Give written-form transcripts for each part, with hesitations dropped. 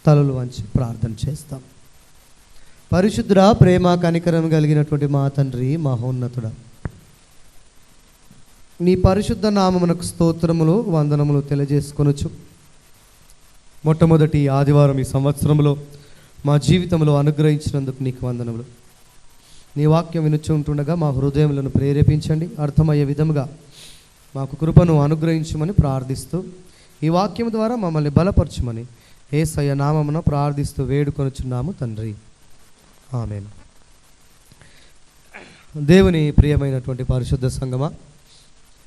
తలలు వంచి ప్రార్థన చేస్తాం. పరిశుద్ధుడా, ప్రేమ కనికరం కలిగినటువంటి మా తండ్రి, మహోన్నతుడా, నీ పరిశుద్ధ నామమునకు స్తోత్రములు వందనములు తెలియజేసుకొనొచ్చు. మొట్టమొదటి ఆదివారం ఈ సంవత్సరంలో మా జీవితంలో అనుగ్రహించినందుకు నీకు వందనములు. నీ వాక్యం వినుచుంటుండగా మా హృదయములను ప్రేరేపించండి, అర్థమయ్యే విధముగా మాకు కృపను అనుగ్రహించమని ప్రార్థిస్తూ, ఈ వాక్యం ద్వారా మమ్మల్ని బలపరచమని యేసయ్య నామమున ప్రార్థిస్తూ వేడుకొనుచున్నాము తండ్రి, ఆమేన్. దేవుని ప్రియమైనటువంటి పరిశుద్ధ సంగమా,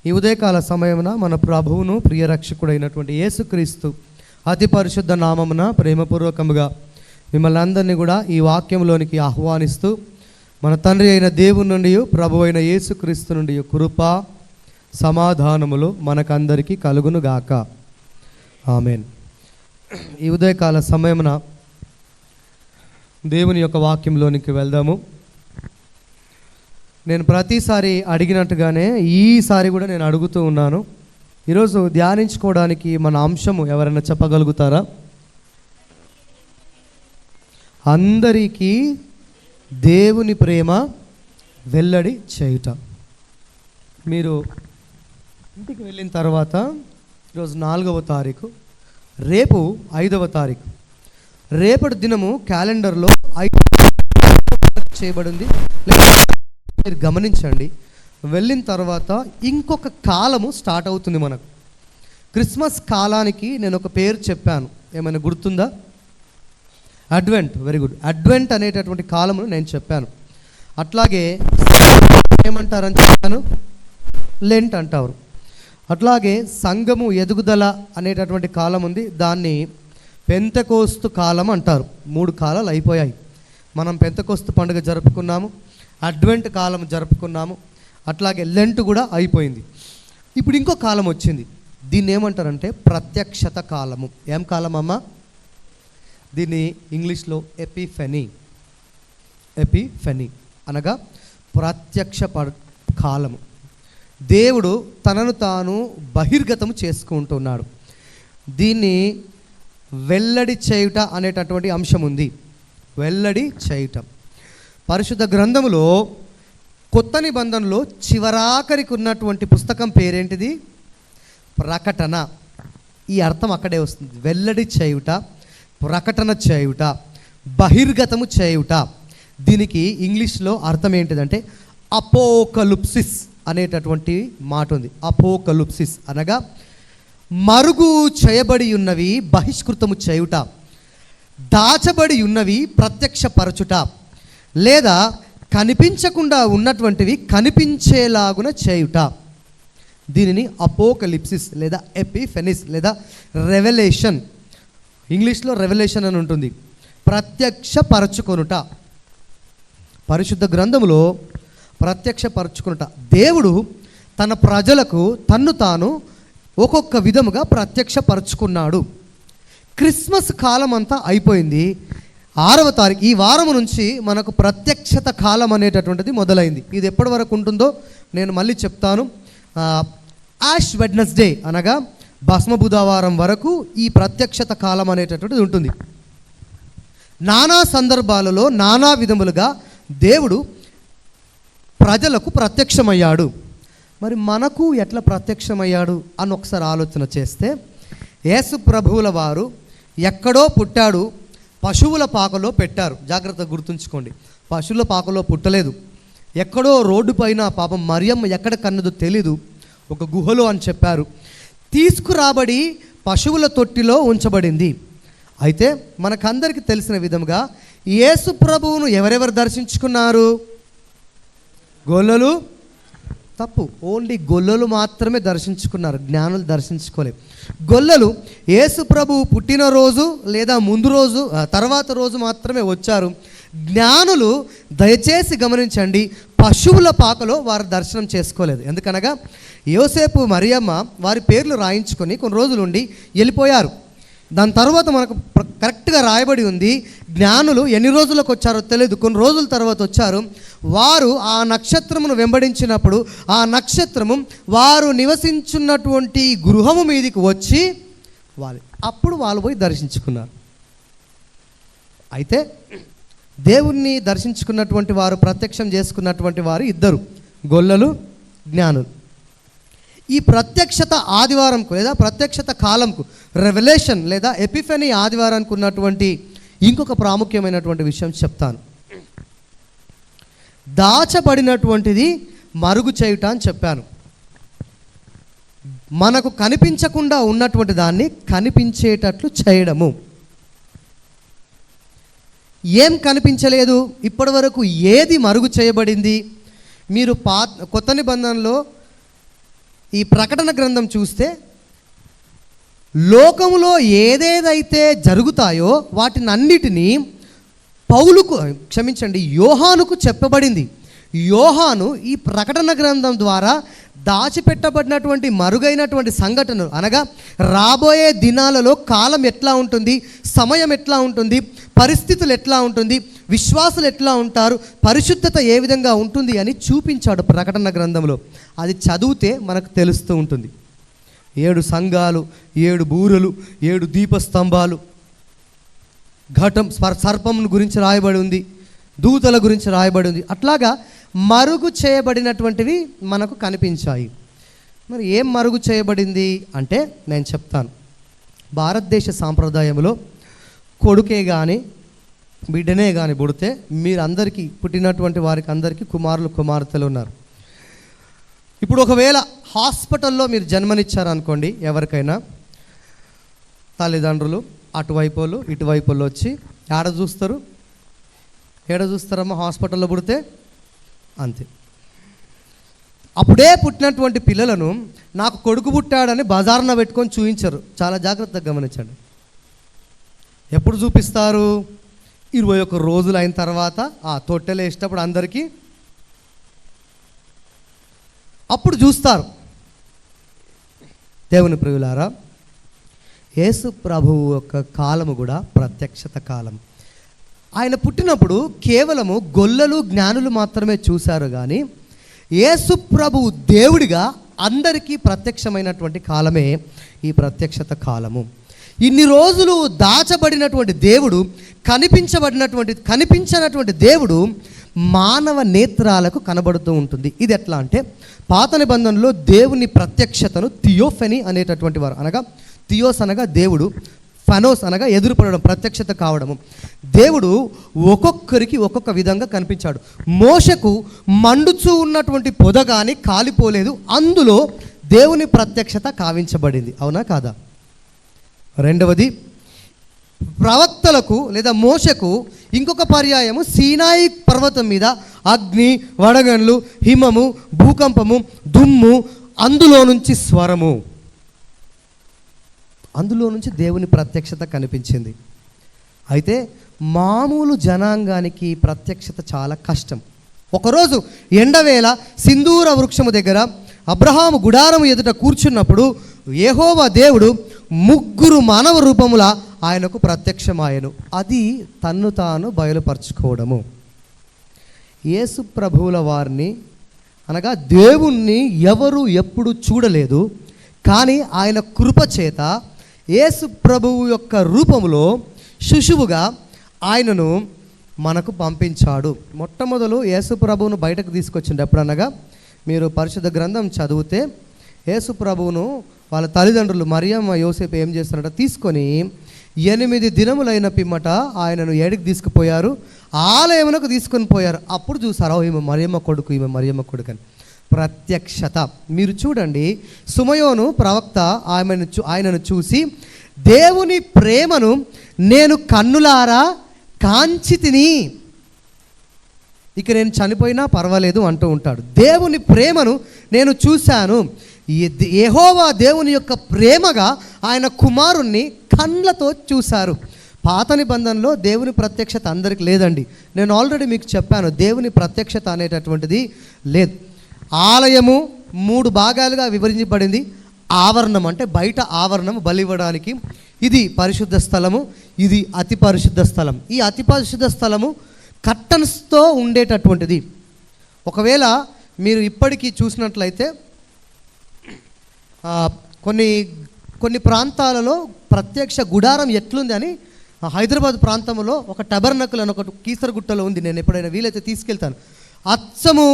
ఈ ఉదయకాల సమయమున మన ప్రభువును ప్రియ రక్షకుడైనటువంటి యేసుక్రీస్తు అతి పరిశుద్ధ నామమున ప్రేమపూర్వకముగా మిమ్మల్ని అందరినీ కూడా ఈ వాక్యంలోనికి ఆహ్వానిస్తూ, మన తండ్రి అయిన దేవుని నుండి, ప్రభు అయిన యేసుక్రీస్తు నుండి కృప సమాధానములు మనకందరికీ కలుగునుగాక, ఆమేన్. ఈ ఉదయకాల సమయమున దేవుని యొక్క వాక్యంలోనికి వెళ్దాము. నేను ప్రతిసారి అడిగినట్టుగానే ఈసారి కూడా నేను అడుగుతూ ఉన్నాను. ఈరోజు ధ్యానించుకోవడానికి మన అంశము ఎవరైనా చెప్పగలుగుతారా? అందరికీ దేవుని ప్రేమ వెల్లడి చేయుట. మీరు ఇంటికి వెళ్ళిన తర్వాత ఈరోజు 4వ తారీఖు, రేపు 5వ తారీఖు. రేపటి దినము క్యాలెండర్లో 5 చేయబడింది. మీరు గమనించండి, వెళ్ళిన తర్వాత ఇంకొక కాలము స్టార్ట్ అవుతుంది మనకు. క్రిస్మస్ కాలానికి నేను ఒక పేరు చెప్పాను, ఏమైనా గుర్తుందా? అడ్వెంట్. Very good. అడ్వెంట్ అనేటటువంటి కాలమును నేను చెప్పాను. అట్లాగే ఏమంటారని చెప్పాను? లెంట్ అంటారు. అట్లాగే సంఘము ఎదుగుదల అనేటటువంటి కాలం ఉంది, దాన్ని పెంతెకోస్తు కాలం అంటారు. 3 కాలాలు అయిపోయాయి. మనం పెంతెకోస్తు పండుగ జరుపుకున్నాము, అడ్వెంట్ కాలం జరుపుకున్నాము, అట్లాగే లెంట్ కూడా అయిపోయింది. ఇప్పుడు ఇంకో కాలం వచ్చింది. దీన్ని ఏమంటారంటే ప్రత్యక్షత కాలము. ఏం కాలం అమ్మా? దీన్ని ఇంగ్లీష్లో ఎపిఫెనీ. ఎపిఫెనీ అనగా ప్రత్యక్ష కాలము. దేవుడు తనను తాను బహిర్గతము చేసుకుంటున్నాడు. దీన్ని వెల్లడి చేయుట అనేటటువంటి అంశం ఉంది. వెల్లడి చేయటం. పరిశుద్ధ గ్రంథములో కొత్త నిబంధనలో చివరాఖరికి ఉన్నటువంటి పుస్తకం పేరేంటిది? ప్రకటన. ఈ అర్థం అక్కడే వస్తుంది. వెల్లడి చేయుట, ప్రకటన చేయుట, బహిర్గతము చేయుట. దీనికి ఇంగ్లీష్లో అర్థం ఏంటిదంటే అపోకలుప్సిస్ అనేటటువంటి మాట ఉంది. అపోకలుప్సిస్ అనగా మరుగు చేయబడి ఉన్నవి బహిష్కృతము చేయుట, దాచబడి ఉన్నవి ప్రత్యక్షపరచుట, లేదా కనిపించకుండా ఉన్నటువంటివి కనిపించేలాగున చేయుట. దీనిని అపోకలిప్సిస్ లేదా ఎపిఫెనిస్ లేదా రెవల్యూషన్, ఇంగ్లీష్లో రెవల్యూషన్ అని ఉంటుంది. ప్రత్యక్షపరచుకొనుట. పరిశుద్ధ గ్రంథములో ప్రత్యక్షపరచుకొనుట. దేవుడు తన ప్రజలకు తన్ను తాను ఒక్కొక్క విధముగా ప్రత్యక్షపరచుకున్నాడు. క్రిస్మస్ కాలం అంతా అయిపోయింది. 6వ తారీఖు ఈ వారము నుంచి మనకు ప్రత్యక్షత కాలం అనేటటువంటిది మొదలైంది. ఇది ఎప్పటి వరకు ఉంటుందో నేను మళ్ళీ చెప్తాను. యాష్ వెడ్నెస్డే అనగా భస్మ బుధవారం వరకు ఈ ప్రత్యక్షత కాలం అనేటటువంటిది ఉంటుంది. నానా సందర్భాలలో నానా విధములుగా దేవుడు ప్రజలకు ప్రత్యక్షమయ్యాడు. మరి మనకు ఎట్లా ప్రత్యక్షమయ్యాడు అని ఒకసారి ఆలోచన చేస్తే, యేసు ప్రభువుల వారు ఎక్కడో పుట్టాడు, పశువుల పాకలో పెట్టారు. జాగ్రత్తగా గుర్తుంచుకోండి, పశువుల పాకలో పుట్టలేదు. ఎక్కడో రోడ్డు పైన పాపం మరియమ్మ ఎక్కడ కన్నదో తెలీదు, ఒక గుహలో అని చెప్పారు. తీసుకురాబడి పశువుల తొట్టిలో ఉంచబడింది. అయితే మనకందరికీ తెలిసిన విధంగా యేసు ప్రభువును ఎవరెవరు దర్శించుకున్నారు? గొల్లలు. తప్పు. ఓన్లీ గొల్లలు మాత్రమే దర్శించుకున్నారు, జ్ఞానులు దర్శించుకోలేదు. గొల్లలు యేసు ప్రభువు పుట్టినరోజు లేదా ముందు రోజు తర్వాత రోజు మాత్రమే వచ్చారు. జ్ఞానులు దయచేసి గమనించండి, పశువుల పాకలో వారు దర్శనం చేసుకోలేదు. ఎందుకనగా యోసేపు మరియమ్మ వారి పేర్లు రాయించుకొని కొన్ని రోజులు ఉండి వెళ్ళిపోయారు. దాని తర్వాత మనకు కరెక్ట్గా రాయబడి ఉంది, జ్ఞానులు ఎన్ని రోజులకు వచ్చారో తెలియదు, కొన్ని రోజుల తర్వాత వచ్చారు. వారు ఆ నక్షత్రమును వెంబడించినప్పుడు ఆ నక్షత్రము వారు నివసించున్నటువంటి గృహము మీదకి వచ్చి అప్పుడు వాళ్ళు పోయి దర్శించుకున్నారు. అయితే దేవుణ్ణి దర్శించుకున్నటువంటి వారు, ప్రత్యక్షం చేసుకున్నటువంటి వారు ఇద్దరు, గొల్లలు, జ్ఞానులు. ఈ ప్రత్యక్షత ఆదివారంకు లేదా ప్రత్యక్షత కాలంకు, రెవల్యూషన్ లేదా ఎపిఫనీ ఆదివారానికి ఉన్నటువంటి ఇంకొక ప్రాముఖ్యమైనటువంటి విషయం చెప్తాను. దాచబడినటువంటిది మరుగు చేయుట అని చెప్పాను. మనకు కనిపించకుండా ఉన్నటువంటి దాన్ని కనిపించేటట్లు చేయడము. ఏం కనిపించలేదు ఇప్పటి వరకు, ఏది మరుగు చేయబడింది? మీరు కొత్త నిబంధనలో ఈ ప్రకటన గ్రంథం చూస్తే లోకములో ఏదేదైతే జరుగుతాయో వాటినన్నిటినీ యోహానుకు చెప్పబడింది. యోహాను ఈ ప్రకటన గ్రంథం ద్వారా దాచిపెట్టబడినటువంటి మరుగైనటువంటి సంఘటనలు, అనగా రాబోయే దినాలలో కాలం ఎట్లా ఉంటుంది, సమయం ఎట్లా ఉంటుంది, పరిస్థితులు ఎట్లా ఉంటుంది, విశ్వాసులు ఎట్లా ఉంటారు, పరిశుద్ధత ఏ విధంగా ఉంటుంది అని చూపించాడు ప్రకటన గ్రంథంలో. అది చదివితే మనకు తెలుస్తూ ఉంటుంది. 7 సంఘాలు, 7 బూరలు, 7 దీపస్తంభాలు, ఘటం, సర్పం గురించి రాయబడి ఉంది, దూతల గురించి రాయబడి ఉంది. అట్లాగా మరుగు చేయబడినటువంటివి మనకు కనిపించాయి. మరి ఏం మరుగు చేయబడింది అంటే నేను చెప్తాను. భారతదేశ సాంప్రదాయంలో కొడుకే కానీ బిడ్డనే కానీ పుడితే మీరందరికీ, పుట్టినటువంటి వారికి అందరికీ కుమారులు కుమార్తెలు ఉన్నారు. ఇప్పుడు ఒకవేళ హాస్పిటల్లో మీరు జన్మనిచ్చారనుకోండి, ఎవరికైనా తల్లిదండ్రులు అటువైపులు ఇటువైపుల్లో వచ్చి ఏడ చూస్తారమ్మా హాస్పిటల్లో పుడితే? అంతే. అప్పుడే పుట్టినటువంటి పిల్లలను నాకు కొడుకు పుట్టాడని బజార్న పెట్టుకొని చూపించరు. చాలా జాగ్రత్తగా గమనించండి. ఎప్పుడు చూపిస్తారు? 21 రోజులు అయిన తర్వాత ఆ తొట్టెలు వేసేటప్పుడు అందరికీ అప్పుడు చూస్తారు. దేవుని ప్రియులారా, యేసు ప్రభువు యొక్క కాలము కూడా ప్రత్యక్షత కాలం. ఆయన పుట్టినప్పుడు కేవలము గొల్లలు జ్ఞానులు మాత్రమే చూశారు, కానీ యేసు ప్రభువు దేవుడిగా అందరికీ ప్రత్యక్షమైనటువంటి కాలమే ఈ ప్రత్యక్షత కాలము. ఇన్ని రోజులు దాచబడినటువంటి దేవుడు, కనిపించినటువంటి దేవుడు మానవ నేత్రాలకు కనబడుతూ ఉంటుంది. ఇది ఎట్లా అంటే, పాత నిబంధనలో దేవుని ప్రత్యక్షతను థియోఫెనీ అనేటటువంటి వారు, అనగా థియోస్ అనగా దేవుడు, ఫనోస్ అనగా ఎదురుపడడం, ప్రత్యక్షత కావడము. దేవుడు ఒక్కొక్కరికి ఒక్కొక్క విధంగా కనిపించాడు. మోషకు మండుచూ ఉన్నటువంటి పొద కానీ కాలిపోలేదు, అందులో దేవుని ప్రత్యక్షత కావించబడింది. అవునా కాదా? రెండవది, ప్రవక్తలకు లేదా మోషకు ఇంకొక పర్యాయము సీనాయి పర్వతం మీద అగ్ని, వడగండ్లు, హిమము, భూకంపము, దుమ్ము, అందులో నుంచి స్వరము, అందులో నుంచి దేవుని ప్రత్యక్షత కనిపించింది. అయితే మామూలు జనాంగానికి ప్రత్యక్షత చాలా కష్టం. ఒకరోజు ఎండవేళ సింధూర వృక్షము దగ్గర అబ్రహాము గుడారము ఎదుట కూర్చున్నప్పుడు యెహోవా దేవుడు 3 మానవ రూపముల ఆయనకు ప్రత్యక్షమాయను. అది తన్ను తాను బయలుపరచుకోవడము. యేసు ప్రభువుల వారిని, అనగా దేవుణ్ణి ఎవరు ఎప్పుడు చూడలేదు, కానీ ఆయన కృపచేత యేసు ప్రభువు యొక్క రూపంలో శిశువుగా ఆయనను మనకు పంపించాడు. మొట్టమొదలు యేసు ప్రభువును బయటకు తీసుకొచ్చిండు. ఎప్పుడనగా మీరు పరిశుద్ధ గ్రంథం చదివితే యేసు ప్రభువును వాళ్ళ తల్లిదండ్రులు మరియమ్మ యోసేపు ఏం చేస్తారంట, తీసుకొని 8 దినములైన పిమ్మట ఆయనను ఏడికి తీసుకుపోయారు, ఆలయమునకు తీసుకొని పోయారు. అప్పుడు చూసారు, ఈమె మరియమ్మ కొడుకు అని ప్రత్యక్షత. మీరు చూడండి, సుమయోను ప్రవక్త ఆయనను చూసి దేవుని ప్రేమను నేను కన్నులారా కాంచి తిని, ఇక నేను చనిపోయినా పర్వాలేదు అంటూ ఉంటాడు. దేవుని ప్రేమను నేను చూశాను. యెహోవా దేవుని యొక్క ప్రేమగా ఆయన కుమారుణ్ణి కండ్లతో చూశారు. పాత నిబంధనలో దేవుని ప్రత్యక్షత అందరికి లేదండి. నేను ఆల్రెడీ మీకు చెప్పాను, దేవుని ప్రత్యక్షత అనేటటువంటిది లేదు. ఆలయము 3 భాగాలుగా విభజించబడింది. ఆవరణం అంటే బయట ఆవరణము బలివ్వడానికి, ఇది పరిశుద్ధ స్థలము, ఇది అతి పరిశుద్ధ స్థలం. ఈ అతి పరిశుద్ధ స్థలము కర్టన్స్తో ఉండేటటువంటిది. ఒకవేళ మీరు ఇప్పటికీ చూసినట్లయితే కొన్ని ప్రాంతాలలో ప్రత్యక్ష గుడారం ఎట్లుంది అని హైదరాబాద్ ప్రాంతంలో ఒక టబర్నకుల్ అని ఒకటి కీసరగుట్టలో ఉంది. నేను ఎప్పుడైనా వీలైతే తీసుకెళ్తాను. అచ్చము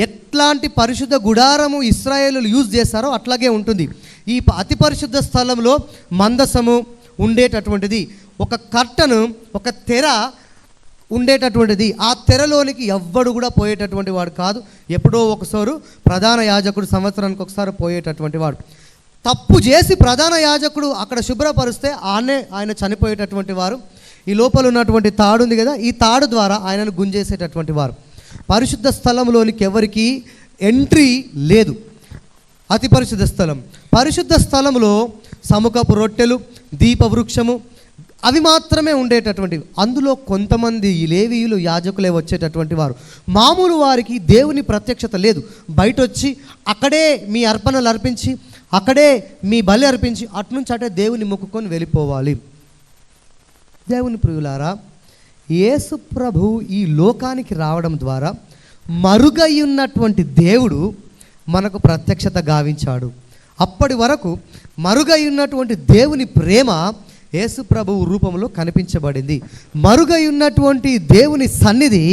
ఎట్లాంటి పరిశుద్ధ గుడారము ఇశ్రాయేలులు యూజ్ చేస్తారో అట్లాగే ఉంటుంది. ఈ అతి పరిశుద్ధ స్థలంలో మందసము ఉండేటటువంటిది, ఒక కర్టను, ఒక తెర ఉండేటటువంటిది. ఆ తెరలోనికి ఎవ్వడు కూడా పోయేటటువంటి వాడు కాదు. ఎప్పుడో ఒకసారి ప్రధాన యాజకుడు సంవత్సరానికి ఒకసారి పోయేటటువంటి వాడు. తప్పు చేసి ప్రధాన యాజకుడు అక్కడ శుభ్రపరిస్తే ఆయన చనిపోయేటటువంటి వారు. ఈ లోపల ఉన్నటువంటి తాడు ఉంది కదా, ఈ తాడు ద్వారా ఆయనను గుంజేసేటటువంటి వారు. పరిశుద్ధ స్థలంలోనికి ఎవరికి ఎంట్రీ లేదు. అతి పరిశుద్ధ స్థలం. పరిశుద్ధ స్థలంలో సముఖపు రొట్టెలు, దీపవృక్షము అవి మాత్రమే ఉండేటటువంటివి. అందులో కొంతమంది లేవీయులు, యాజకులే వచ్చేటటువంటి వారు. మామూలు వారికి దేవుని ప్రత్యక్షత లేదు. బయట వచ్చి అక్కడే మీ అర్పణలు అర్పించి, అక్కడే మీ బలి అర్పించి, అట్నుంచి అటే దేవుని మొక్కుకొని వెళ్ళిపోవాలి. దేవుని ప్రియులారా, యేసు ప్రభు ఈ లోకానికి రావడం ద్వారా మరుగై ఉన్నటువంటి దేవుడు మనకు ప్రత్యక్షత గావించాడు. అప్పటి వరకు మరుగై ఉన్నటువంటి దేవుని ప్రేమ యేసు ప్రభువు రూపంలో కనిపించబడింది. మరుగై ఉన్నటువంటి దేవుని సన్నిధి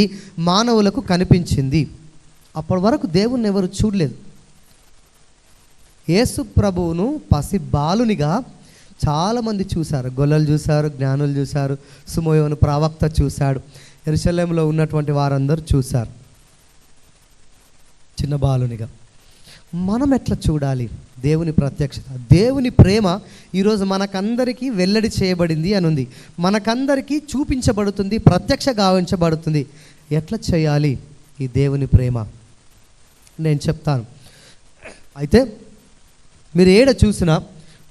మానవులకు కనిపించింది. అప్పటి వరకు దేవుణ్ణి ఎవరు చూడలేదు. యేసు ప్రభువును పసి బాలునిగా చాలామంది చూశారు. గొల్లలు చూశారు, జ్ఞానులు చూశారు, సుమోయోను ప్రవక్త చూశాడు, యెరూషలేములో ఉన్నటువంటి వారందరూ చూశారు చిన్న బాలునిగా. మనం ఎట్లా చూడాలి దేవుని ప్రత్యక్షత? దేవుని ప్రేమ ఈరోజు మనకందరికీ వెల్లడి చేయబడింది అని ఉంది. మనకందరికీ చూపించబడుతుంది, ప్రత్యక్ష గావించబడుతుంది. ఎట్లా చేయాలి ఈ దేవుని ప్రేమ? నేను చెప్తాను. అయితే మీరు ఏడ చూసినా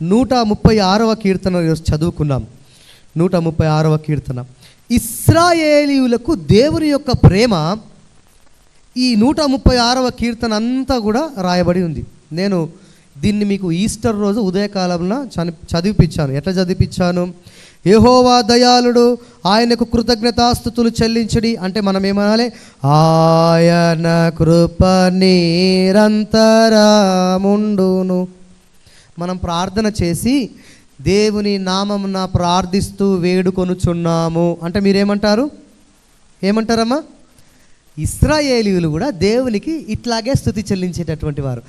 136వ కీర్తన చదువుకున్నాం. 136వ కీర్తన. ఇశ్రాయేలీయులకు దేవుని యొక్క ప్రేమ ఈ 136వ కీర్తన అంతా కూడా రాయబడి ఉంది. నేను దీన్ని మీకు ఈస్టర్ రోజు ఉదయకాలంలో చదివిపించాను. ఎట్లా చదివిపించాను? యెహోవా దయాళుడు, ఆయనకు కృతజ్ఞతాస్తుతులు చెల్లించడి అంటే మనం ఏమనాలి? ఆయన కృప నిరంతరముండును. మనం ప్రార్థన చేసి దేవుని నామమున ప్రార్థిస్తూ వేడుకొనుచున్నాము అంటే మీరేమంటారు? ఏమంటారమ్మా? ఇశ్రాయేలీయులు కూడా దేవునికి ఇట్లాగే స్తుతి చెల్లించేటటువంటి వారు.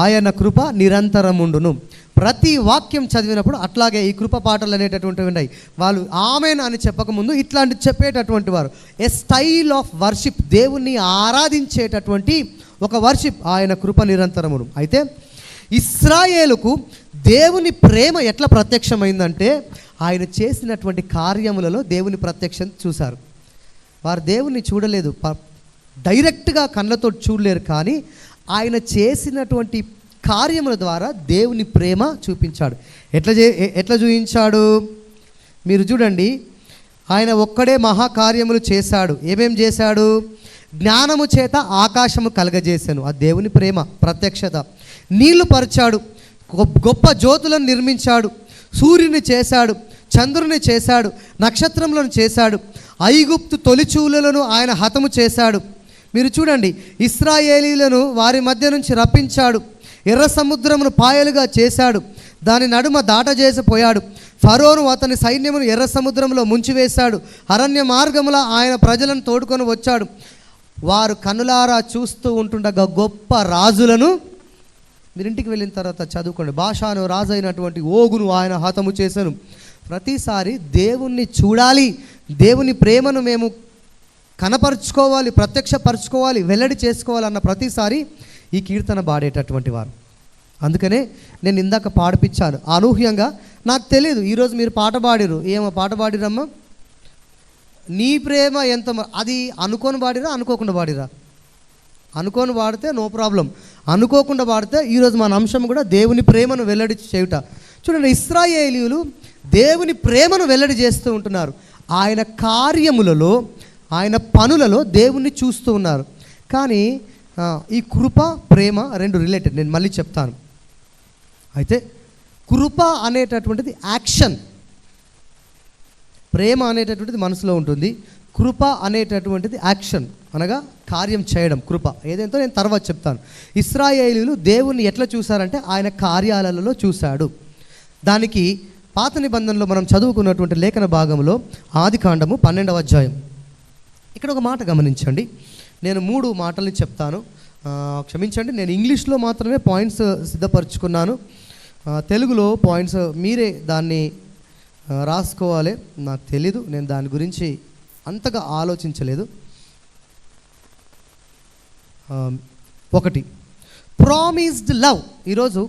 ఆయన కృప నిరంతరముండును. ప్రతి వాక్యం చదివినప్పుడు అట్లాగే ఈ కృప పాటలు అనేటటువంటివి ఉన్నాయి. వాళ్ళు ఆమెన్ అని చెప్పకముందు ఇట్లాంటి చెప్పేటటువంటి వారు. ఏ స్టైల్ ఆఫ్ వర్షిప్, దేవుణ్ణి ఆరాధించేటటువంటి ఒక వర్షిప్. ఆయన కృప నిరంతరమును. అయితే ఇశ్రాయేలుకు దేవుని ప్రేమ ఎట్లా ప్రత్యక్షమైందంటే ఆయన చేసినటువంటి కార్యములలో దేవుని ప్రత్యక్షం చూశారు. వారు దేవుణ్ణి చూడలేదు, డైరెక్ట్గా కళ్ళతో చూడలేరు, కానీ ఆయన చేసినటువంటి కార్యముల ద్వారా దేవుని ప్రేమ చూపించాడు. ఎట్లా చూపించాడు? మీరు చూడండి. ఆయన ఒక్కడే మహాకార్యములు చేశాడు. ఏమేం చేశాడు? జ్ఞానము చేత ఆకాశము కలగజేశాను. ఆ దేవుని ప్రేమ ప్రత్యక్షత. నీళ్లు పరిచాడు, గొప్ప జ్యోతులను నిర్మించాడు, సూర్యుని చేశాడు, చంద్రుని చేశాడు, నక్షత్రములను చేశాడు, ఐగుప్తు తొలిచూలను ఆయన హతము చేశాడు. మీరు చూడండి, ఇశ్రాయేలీలను వారి మధ్య నుంచి రప్పించాడు, ఎర్ర సముద్రమును పాయలుగా చేశాడు, దాని నడుమ దాటజేసిపోయాడు. ఫరోను అతని సైన్యమును ఎర్ర సముద్రంలో ముంచివేశాడు, అరణ్య మార్గముల ఆయన ప్రజలను తోడుకొని వచ్చాడు. వారు కనులారా చూస్తూ ఉంటుండగా గొప్ప రాజులను, మీరింటికి వెళ్ళిన తర్వాత చదువుకోండి, బాషాను రాజు అయినటువంటి ఓగును ఆయన హతము చేశాను. ప్రతిసారి దేవుణ్ణి చూడాలి, దేవుని ప్రేమను మేము కనపరుచుకోవాలి, ప్రత్యక్షపరచుకోవాలి, వెల్లడి చేసుకోవాలన్న ప్రతిసారి ఈ కీర్తన పాడేటటువంటి వారు. అందుకనే నేను ఇందాక పాడిపించాను అనూహ్యంగా. నాకు తెలియదు, ఈరోజు మీరు పాట పాడిరు. ఏమో పాట పాడిరమ్మా? నీ ప్రేమ ఎంత, అది అనుకోని పాడిరా, అనుకోకుండా పాడిరా? అనుకోని పాడితే నో ప్రాబ్లం, అనుకోకుండా పాడితే ఈరోజు మన అంశం కూడా దేవుని ప్రేమను వెల్లడి చేయుట. చూడండి, ఇశ్రాయేలీయులు దేవుని ప్రేమను వెల్లడి చేస్తూ ఉంటున్నారు. ఆయన కార్యములలో, ఆయన పనులలో దేవుణ్ణి చూస్తూ ఉన్నారు. కానీ ఈ కృప, ప్రేమ రెండు రిలేటెడ్. నేను మళ్ళీ చెప్తాను. అయితే కృప అనేటటువంటిది యాక్షన్, ప్రేమ అనేటటువంటిది మనసులో ఉంటుంది. కృప అనేటటువంటిది యాక్షన్, అనగా కార్యం చేయడం. కృప ఏదేంతో నేను తర్వాత చెప్తాను. ఇశ్రాయేలీయులు దేవుణ్ణి ఎట్లా చూశారంటే ఆయన కార్యాలలో చూశాడు. దానికి పాత నిబంధనలో మనం చదువుకున్నటువంటి లేఖన భాగంలో ఆదికాండము 12వ అధ్యాయం. ఇక్కడ ఒక మాట గమనించండి. నేను 3 మాటల్ని చెప్తాను, క్షమించండి. నేను ఇంగ్లీష్లో మాత్రమే పాయింట్స్ సిద్ధపరచుకున్నాను. తెలుగులో పాయింట్స్ మీరే దాన్ని రాసుకోవాలి. నాకు తెలీదు, నేను దాని గురించి అంతగా ఆలోచించలేదు. 1 ప్రామిస్డ్ లవ్. ఈరోజు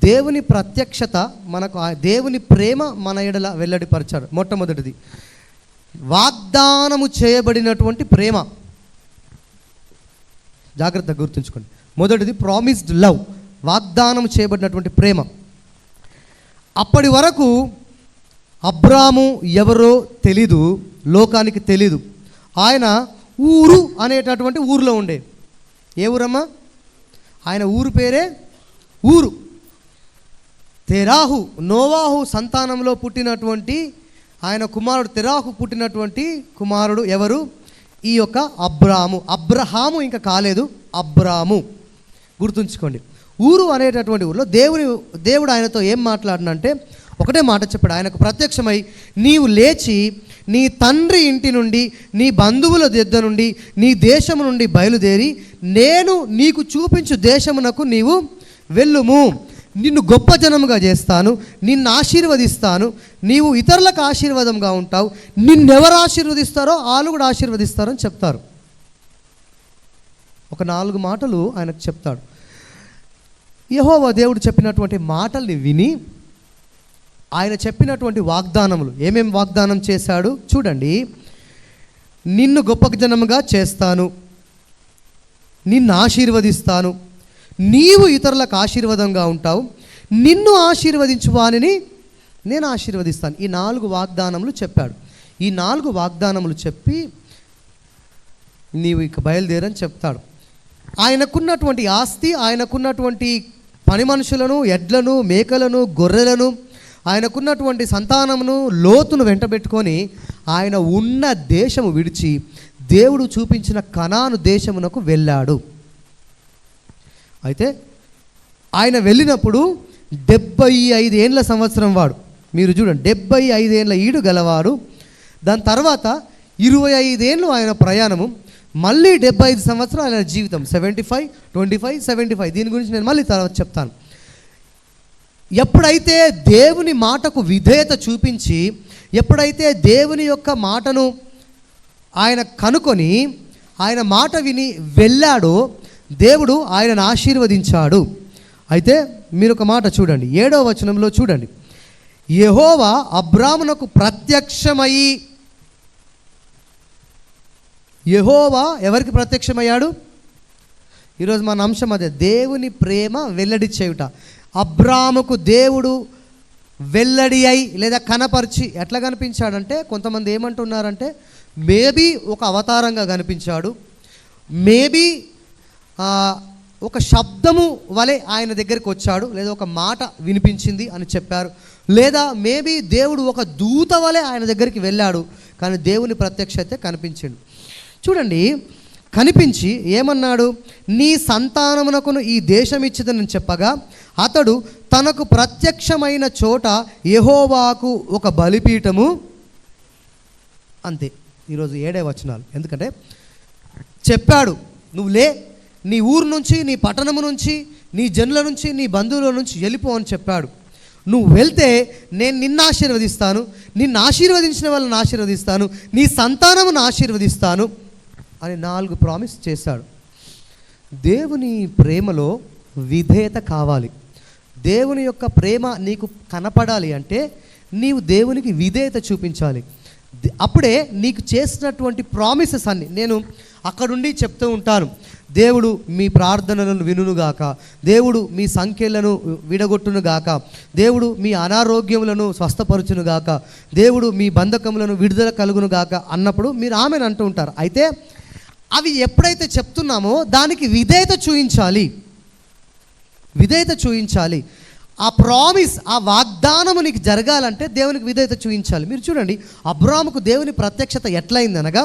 దేవుని ప్రత్యక్షత మనకు, దేవుని ప్రేమ మన ఎడల వెల్లడిపరిచాడు. మొట్టమొదటిది వాగ్దానము చేయబడినటువంటి ప్రేమ. జాగ్రత్తగా గుర్తుంచుకోండి. మొదటిది ప్రామిస్డ్ లవ్, వాగ్దానం చేయబడినటువంటి ప్రేమ. అప్పటి వరకు అబ్రాము ఎవరో తెలీదు, లోకానికి తెలీదు. ఆయన ఊరు అనేటటువంటి ఊరిలో ఉండే. ఏ ఊరమ్మా? ఆయన ఊరు పేరే ఊరు. తెరాహు, నోవాహు సంతానంలో పుట్టినటువంటి ఆయన కుమారుడు తెరాహు పుట్టినటువంటి కుమారుడు ఎవరు? ఈ యొక్క అబ్రాము. అబ్రహాము ఇంకా కాలేదు, అబ్రాము. గుర్తుంచుకోండి. ఊరు అనేటటువంటి ఊరిలో దేవుడు ఆయనతో ఏం మాట్లాడినంటే ఒకటే మాట చెప్పాడు. ఆయనకు ప్రత్యక్షమై, నీవు లేచి నీ తండ్రి ఇంటి నుండి, నీ బంధువుల దగ్గర నుండి, నీ దేశము నుండి బయలుదేరి నేను నీకు చూపించు దేశమునకు నీవు వెళ్ళుము. నిన్ను గొప్ప జనముగా చేస్తాను, నిన్ను ఆశీర్వదిస్తాను, నీవు ఇతరులకు ఆశీర్వాదంగా ఉంటావు. నిన్నెవరు ఆశీర్వదిస్తారో వాళ్ళు కూడా ఆశీర్వదిస్తారని చెప్తారు. ఒక 4 మాటలు ఆయనకు చెప్తాడు. యెహోవా దేవుడు చెప్పినటువంటి మాటల్ని విని ఆయన చెప్పినటువంటి వాగ్దానములు, ఏమేం వాగ్దానం చేశాడు చూడండి. నిన్ను గొప్ప జనముగా చేస్తాను, నిన్ను ఆశీర్వదిస్తాను, నీవు ఇతరులకు ఆశీర్వాదంగా ఉంటావు, నిన్ను ఆశీర్వదించు వానిని నేను ఆశీర్వదిస్తాను. ఈ 4 వాగ్దానములు చెప్పాడు. ఈ 4 వాగ్దానములు చెప్పి నీవు ఇక బయలుదేరని చెప్తాడు. ఆయనకున్నటువంటి ఆస్తి, ఆయనకున్నటువంటి పని మనుషులను, ఎడ్లను, మేకలను, గొర్రెలను, ఆయనకున్నటువంటి సంతానమును, లోతును వెంటబెట్టుకొని ఆయన ఉన్న దేశము విడిచి దేవుడు చూపించిన కనాను దేశమునకు వెళ్ళాడు. అయితే ఆయన వెళ్ళినప్పుడు 75 ఏండ్ల సంవత్సరం వాడు. మీరు చూడండి, 75 ఏండ్ల ఈడు గలవాడు. దాని తర్వాత 25 ఏళ్ళు ఆయన ప్రయాణము, మళ్ళీ 75 సంవత్సరాలు ఆయన జీవితం. 75, 25, 75. దీని గురించి నేను మళ్ళీ తర్వాత చెప్తాను. ఎప్పుడైతే దేవుని మాటకు విధేయత చూపించి, ఎప్పుడైతే దేవుని యొక్క మాటను ఆయన కనుకొని ఆయన మాట విని వెళ్ళాడో దేవుడు ఆయనను ఆశీర్వదించాడు. అయితే మీరు ఒక మాట చూడండి, 7వ వచనంలో చూడండి. యెహోవా అబ్రామునకు ప్రత్యక్షమయ్యి, యెహోవా ఎవరికి ప్రత్యక్షమయ్యాడు? ఈరోజు మన అంశం అదే, దేవుని ప్రేమ వెల్లడి చేయుట. అబ్రాముకు దేవుడు వెల్లడి అయి లేదా కనపరిచి ఎట్లా కనిపించాడంటే, కొంతమంది ఏమంటున్నారంటే మేబీ ఒక అవతారంగా కనిపించాడు, మేబీ ఒక శబ్దము వలె ఆయన దగ్గరికి వచ్చాడు, లేదా ఒక మాట వినిపించింది అని చెప్పారు, లేదా మేబీ దేవుడు ఒక దూత వలె ఆయన దగ్గరికి వెళ్ళాడు, కానీ దేవుని ప్రత్యక్షత కనిపించిండు. చూడండి, కనిపించి ఏమన్నాడు? నీ సంతానమునకును ఈ దేశం ఇచ్చిదని చెప్పగా అతడు తనకు ప్రత్యక్షమైన చోట యెహోవాకు ఒక బలిపీఠము. అంతే. ఈరోజు 7వ వచనాలు. ఎందుకంటే చెప్పాడు, నువ్వు లే, నీ ఊరు నుంచి, నీ పట్టణము నుంచి, నీ జనుల నుంచి, నీ బంధువుల నుంచి వెళ్ళిపో అని చెప్పాడు. నువ్వు వెళ్తే నేను నిన్ను ఆశీర్వదిస్తాను, నిన్ను ఆశీర్వదించిన వాళ్ళని ఆశీర్వదిస్తాను, నీ సంతానమును ఆశీర్వదిస్తాను అని 4 ప్రామిస్ చేశాడు. దేవుని ప్రేమలో విధేయత కావాలి. దేవుని యొక్క ప్రేమ నీకు కనపడాలి అంటే నీవు దేవునికి విధేయత చూపించాలి. అప్పుడే నీకు చేసినటువంటి ప్రామిసెస్ అన్ని, నేను అక్కడుండి చెప్తూ ఉంటాను, దేవుడు మీ ప్రార్థనలను వినుగాక, దేవుడు మీ సంఖ్యలను విడగొట్టునుగాక, దేవుడు మీ అనారోగ్యములను స్వస్థపరచునుగాక, దేవుడు మీ బంధకములను విడుదల కలుగునుగాక అన్నప్పుడు మీరు ఆమెను అంటూ ఉంటారు. అయితే అవి ఎప్పుడైతే చెప్తున్నామో దానికి విధేయత చూయించాలి, విధేయత చూయించాలి. ఆ ప్రామిస్, ఆ వాగ్దానము నీకు జరగాలంటే దేవునికి విధేయత చూయించాలి. మీరు చూడండి, అబ్రాముకు దేవుని ప్రత్యక్షత ఎట్లయింది అనగా,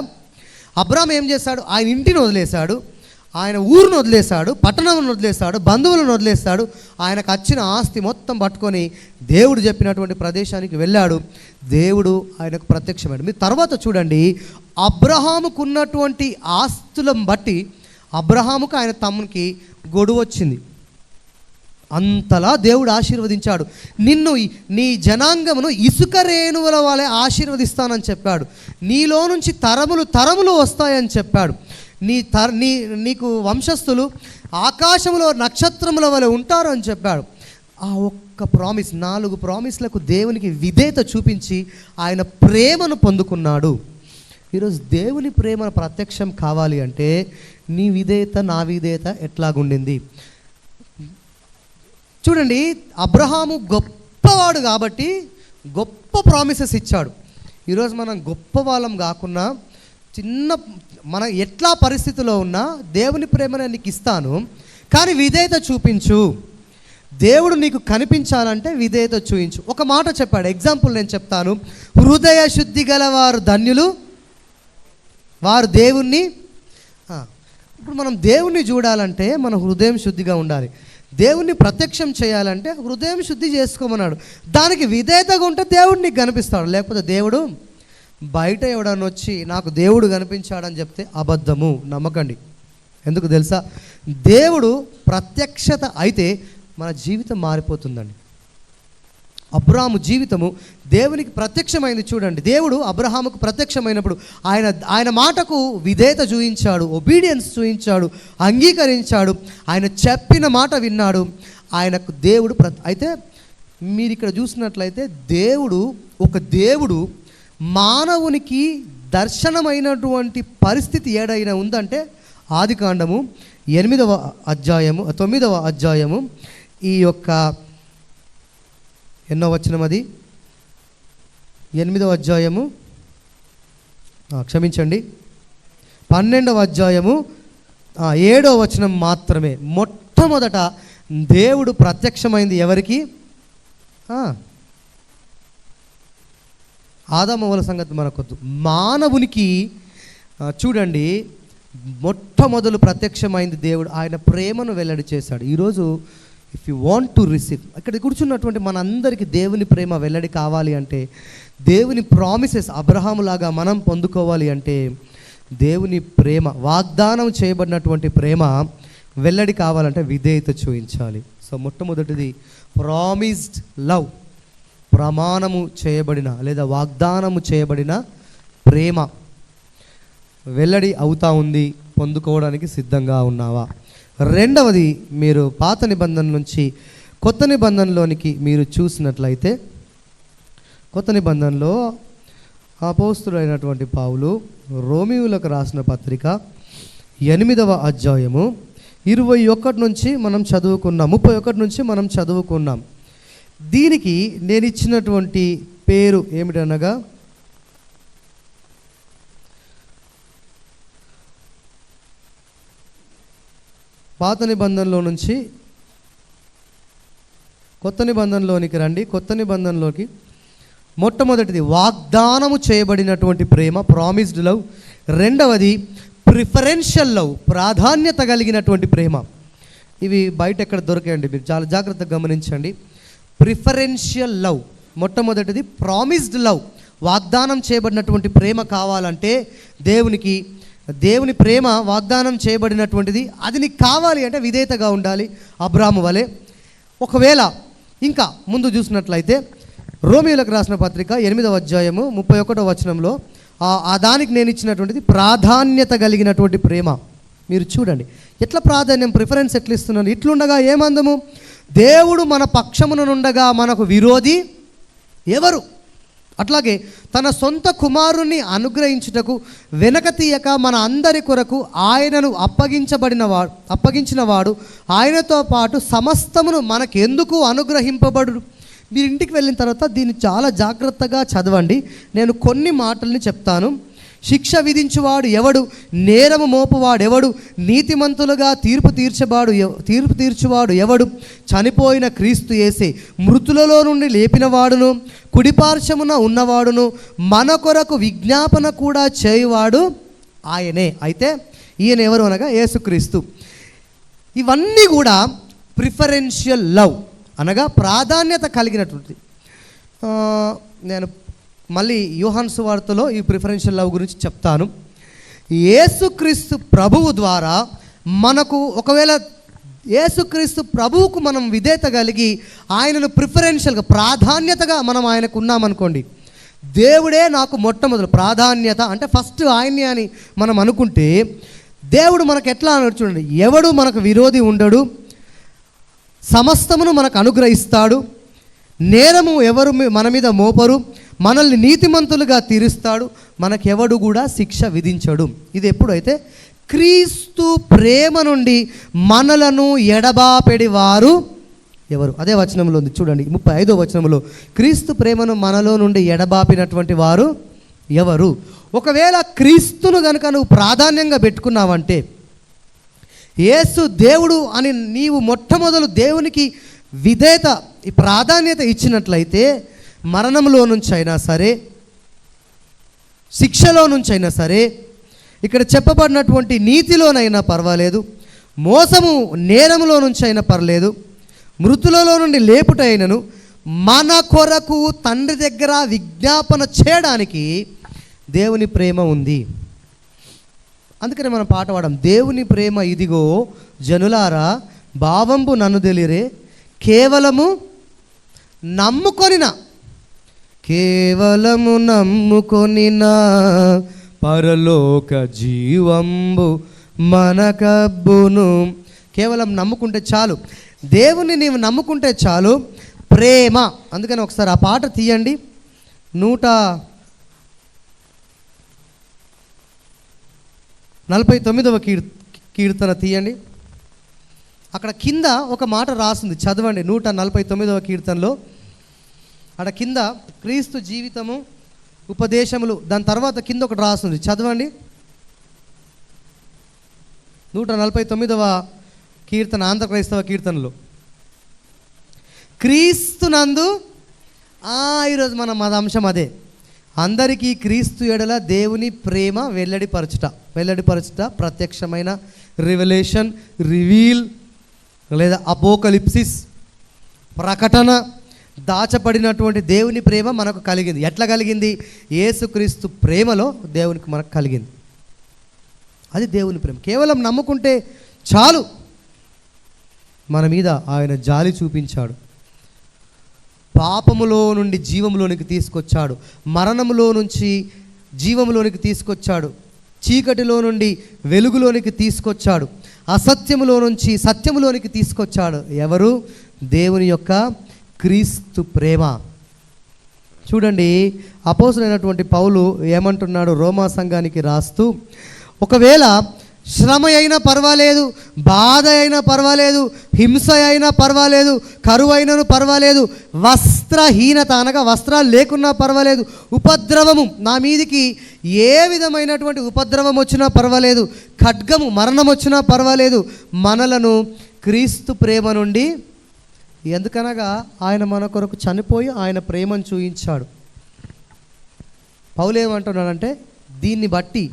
అబ్రాము ఏం చేశాడు? ఆయన ఇంటిని వదిలేశాడు, ఆయన ఊరును వదిలేశాడు, పట్టణంను వదిలేశాడు, బంధువులను వదిలేశాడు. ఆయనకు వచ్చిన ఆస్తి మొత్తం పట్టుకొని దేవుడు చెప్పినటువంటి ప్రదేశానికి వెళ్ళాడు. దేవుడు ఆయనకు ప్రత్యక్షమైంది. మీరు తర్వాత చూడండి, అబ్రహాముకున్నటువంటి ఆస్తులను బట్టి అబ్రహాముకు ఆయన తమ్మునికి గొడవ వచ్చింది. అంతలా దేవుడు ఆశీర్వదించాడు. నిన్ను, నీ జనాంగమును ఇసుక రేణువుల వలె ఆశీర్వదిస్తానని చెప్పాడు. నీలో నుంచి తరములు తరములు వస్తాయని చెప్పాడు. నీకు వంశస్థులు ఆకాశంలో నక్షత్రముల వలె ఉంటారు అని చెప్పాడు. ఆ ఒక్క ప్రామిస్, 4 ప్రామిస్లకు దేవునికి విధేయత చూపించి ఆయన ప్రేమను పొందుకున్నాడు. ఈరోజు దేవుని ప్రేమ ప్రత్యక్షం కావాలి అంటే నీ విధేయత, నా విధేయత ఎట్లాగుండింది చూడండి. అబ్రహాము గొప్పవాడు కాబట్టి గొప్ప ప్రామిసెస్ ఇచ్చాడు. ఈరోజు మనం గొప్ప వాళ్ళం కాకుండా మన ఎట్లా పరిస్థితిలో ఉన్నా దేవుని ప్రేమను నీకు ఇస్తాను, కానీ విధేయత చూపించు. దేవుడు నీకు కనిపించాలంటే విధేయత చూపించు. ఒక మాట చెప్పాడు, ఎగ్జాంపుల్ నేను చెప్తాను. హృదయ శుద్ధి గల వారు ధన్యులు, వారు దేవుణ్ణి. ఇప్పుడు మనం దేవుణ్ణి చూడాలంటే మన హృదయం శుద్ధిగా ఉండాలి. దేవుణ్ణి ప్రత్యక్షం చేయాలంటే హృదయం శుద్ధి చేసుకోమన్నాడు. దానికి విధేయతగా ఉంటే దేవుడు నీకు కనిపిస్తాడు. లేకపోతే దేవుడు బయట ఎవడన్నా వచ్చి నాకు దేవుడు కనిపించాడని చెప్తే అబద్ధము, నమ్మకండి. ఎందుకు తెలుసా? దేవుడు ప్రత్యక్షత అయితే మన జీవితం మారిపోతుందండి. అబ్రహాము జీవితము దేవునికి ప్రత్యక్షమైంది. చూడండి, దేవుడు అబ్రహాముకు ప్రత్యక్షమైనప్పుడు ఆయన మాటకు విధేయత చూపించాడు, ఒబీడియన్స్ చూపించాడు, అంగీకరించాడు. ఆయన చెప్పిన మాట విన్నాడు. ఆయనకు దేవుడు అయితే మీరు ఇక్కడ చూసినట్లయితే దేవుడు మానవునికి దర్శనమైనటువంటి పరిస్థితి ఏడైనా ఉందంటే ఆదికాండము 8వ అధ్యాయము 9వ అధ్యాయము ఈ యొక్క ఎన్నో వచనం, అది 8వ అధ్యాయము, క్షమించండి 12వ అధ్యాయము 7వ వచనం మాత్రమే. మొట్టమొదట దేవుడు ప్రత్యక్షమైంది ఎవరికి? ఆదామవ్వల సంగతి మనకొద్దు, మానవునికి. చూడండి, మొట్టమొదలు ప్రత్యక్షమైంది దేవుడు ఆయన ప్రేమను వెల్లడి చేశాడు. ఈరోజు if you want to receive, ఇక్కడ కూర్చున్నటువంటి మనందరికీ దేవుని ప్రేమ వెల్లడి కావాలి అంటే, దేవుని ప్రామిసెస్ అబ్రహాములాగా మనం పొందుకోవాలి అంటే, దేవుని ప్రేమ, వాగ్దానం చేయబడినటువంటి ప్రేమ వెల్లడి కావాలంటే విధేయత చూపించాలి. సో మొట్టమొదటిది ప్రామిస్డ్ లవ్, ప్రమాణము చేయబడిన లేదా వాగ్దానము చేయబడిన ప్రేమ వెల్లడి అవుతా ఉంది. పొందుకోవడానికి సిద్ధంగా ఉన్నావా? రెండవది, మీరు పాత నిబంధన నుంచి కొత్త నిబంధనలోనికి మీరు చూసినట్లయితే, కొత్త నిబంధనలో అపోస్తుడైనటువంటి పౌలు రోమీయులకు రాసిన పత్రిక 8వ అధ్యాయము 21 నుంచి మనం చదువుకున్నాం, 31 నుంచి మనం చదువుకున్నాం. దీనికి నేను ఇచ్చినటువంటి పేరు ఏమిటనగా పాత నిబంధనలో నుంచి కొత్త నిబంధనలోనికి రండి. కొత్త నిబంధనలోకి మొట్టమొదటిది వాగ్దానము చేయబడినటువంటి ప్రేమ, ప్రామిస్డ్ లవ్. రెండవది ప్రిఫరెన్షియల్ లవ్, ప్రాధాన్యత కలిగినటువంటి ప్రేమ. ఇవి బయట ఎక్కడ దొరికాయండి, మీరు చాలా జాగ్రత్తగా గమనించండి. ప్రిఫరెన్షియల్ లవ్ మొట్టమొదటిది, ప్రామిస్డ్ లవ్ వాగ్దానం చేయబడినటువంటి ప్రేమ కావాలంటే దేవుని ప్రేమ వాగ్దానం చేయబడినటువంటిది, అది నీకు కావాలి అంటే విధేయతగా ఉండాలి అబ్రాహాము వలె. ఒకవేళ ఇంకా ముందు చూసినట్లయితే రోమీయులకు రాసిన పత్రిక 8వ అధ్యాయము 31వ వచనంలో దానికి నేను ఇచ్చినటువంటిది ప్రాధాన్యత కలిగినటువంటి ప్రేమ. మీరు చూడండి ఎట్లా ప్రాధాన్యం, ప్రిఫరెన్స్ ఎట్లా ఇస్తున్నాను. ఇట్లుండగా ఏమందము, దేవుడు మన పక్షమునుండగా మనకు విరోధి ఎవరు? అట్లాగే తన సొంత కుమారుణ్ణి అనుగ్రహించుటకు వెనక తీయక మన అందరి కొరకు ఆయనను అప్పగించిన వాడు ఆయనతో పాటు సమస్తమును మనకెందుకు అనుగ్రహింపబడు. మీరు ఇంటికి వెళ్ళిన తర్వాత దీన్ని చాలా జాగ్రత్తగా చదవండి. నేను కొన్ని మాటల్ని చెప్తాను. శిక్ష విధించువాడు ఎవడు? నేరము మోపువాడు ఎవడు? నీతిమంతులుగా తీర్పు తీర్చువాడు ఎవడు? చనిపోయిన క్రీస్తు యేసే, మృతులలో నుండి లేపినవాడును, కుడిపార్శ్వమున ఉన్నవాడును, మన కొరకు విజ్ఞాపన కూడా చేయువాడు ఆయనే. అయితే ఈయన ఎవరు అనగా యేసుక్రీస్తు. ఇవన్నీ కూడా ప్రిఫరెన్షియల్ లవ్ అనగా ప్రాధాన్యత కలిగినటువంటి. నేను మళ్ళీ యోహాను సువార్తలో ఈ ప్రిఫరెన్షియల్ లవ్ గురించి చెప్తాను. యేసుక్రీస్తు ప్రభువు ద్వారా మనకు, ఒకవేళ యేసుక్రీస్తు ప్రభువుకు మనం విధేయత కలిగి ఆయనను ప్రిఫరెన్షియల్గా ప్రాధాన్యతగా మనం ఆయనకు ఉన్నామనుకోండి, దేవుడే నాకు మొట్టమొదలు ప్రాధాన్యత అంటే ఫస్ట్ ఆయన్ని అని మనం అనుకుంటే, దేవుడు మనకు ఎట్లా అన్నాడు చూడండి, ఎవడు మనకు విరోధి ఉండడు, సమస్తమును మనకు అనుగ్రహిస్తాడు, నేరము ఎవరు మన మీద మోపరు, మనల్ని నీతిమంతులుగా తీరుస్తాడు, మనకెవడు కూడా శిక్ష విధించడు. ఇది ఎప్పుడైతే క్రీస్తు ప్రేమ నుండి మనలను ఎడబాపెడి వారు ఎవరు? అదే వచనంలో ఉంది చూడండి, 35వ వచనంలో, క్రీస్తు ప్రేమను మనలో నుండి ఎడబాపినటువంటి వారు ఎవరు? ఒకవేళ క్రీస్తును కనుక నువ్వు ప్రాధాన్యంగా పెట్టుకున్నావంటే, యేసు దేవుడు అని నీవు మొట్టమొదలు దేవునికి విధేయత, ఈ ప్రాధాన్యత ఇచ్చినట్లయితే, మరణంలో నుంచి అయినా సరే, శిక్షలో నుంచి అయినా సరే, ఇక్కడ చెప్పబడినటువంటి నీతిలోనైనా పర్వాలేదు, మోసము నేరములో నుంచి అయినా పర్లేదు, మృతులలో నుండి లేపుట అయినను మన కొరకు తండ్రి దగ్గర విజ్ఞాపన చేయడానికి దేవుని ప్రేమ ఉంది. అందుకని మనం పాట పాడాం, దేవుని ప్రేమ ఇదిగో జనులారా భావంబు నన్ను తెలిరే, కేవలము నమ్ముకొనిన, కేవలము నమ్ముకొనిన పరలోక జీవంబు మనకబ్బును. కేవలం నమ్ముకుంటే చాలు, దేవుని నీవు నమ్ముకుంటే చాలు. ప్రేమ, అందుకని ఒకసారి ఆ పాట తీయండి, 149వ కీర్తన తీయండి. అక్కడ కింద ఒక మాట రాసింది, చదవండి. 149వ కీర్తనలో అక్కడ కింద క్రీస్తు జీవితము, ఉపదేశములు, దాని తర్వాత కింద ఒకటి రాస్తుంది, చదవండి. 149వ కీర్తన, ఆంధ్ర క్రైస్తవ కీర్తనలో క్రీస్తునందు, ఈరోజు మన అంశం అదే, అందరికీ క్రీస్తు ఎడల దేవుని ప్రేమ వెల్లడిపరచుట, ప్రత్యక్షమైన రివల్యూషన్, రివీల్ లేదా అపోకలిప్సిస్, ప్రకటన, దాచబడినటువంటి దేవుని ప్రేమ మనకు కలిగింది. ఎట్లా కలిగింది? యేసుక్రీస్తు ప్రేమలో దేవునికి మనకు కలిగింది. అది దేవుని ప్రేమ. కేవలం నమ్ముకుంటే చాలు, మన మీద ఆయన జాలి చూపించాడు, పాపములో నుండి జీవములోనికి తీసుకొచ్చాడు, మరణములో నుంచి జీవములోనికి తీసుకొచ్చాడు, చీకటిలో నుండి వెలుగులోనికి తీసుకొచ్చాడు, అసత్యములో నుంచి సత్యములోనికి తీసుకొచ్చాడు. ఎవరు? దేవుని యొక్క క్రీస్తు ప్రేమ. చూడండి, అపోస్తలుడైనటువంటి పౌలు ఏమంటున్నాడు రోమా సంఘానికి రాస్తూ, ఒకవేళ శ్రమ అయినా పర్వాలేదు, బాధ అయినా పర్వాలేదు, హింస అయినా పర్వాలేదు, కరువు అయినను పర్వాలేదు, వస్త్రహీనత అనగా వస్త్రాలు లేకున్నా పర్వాలేదు, ఉపద్రవము నా మీదికి ఏ విధమైనటువంటి ఉపద్రవం వచ్చినా పర్వాలేదు, ఖడ్గము మరణం వచ్చినా పర్వాలేదు, మనలను క్రీస్తు ప్రేమ నుండి, ఎందుకనగా ఆయన మన కొరకు చనిపోయి ఆయన ప్రేమను చూయించాడు. పౌలు ఏమంటున్నాడంటే, దీన్ని బట్టి,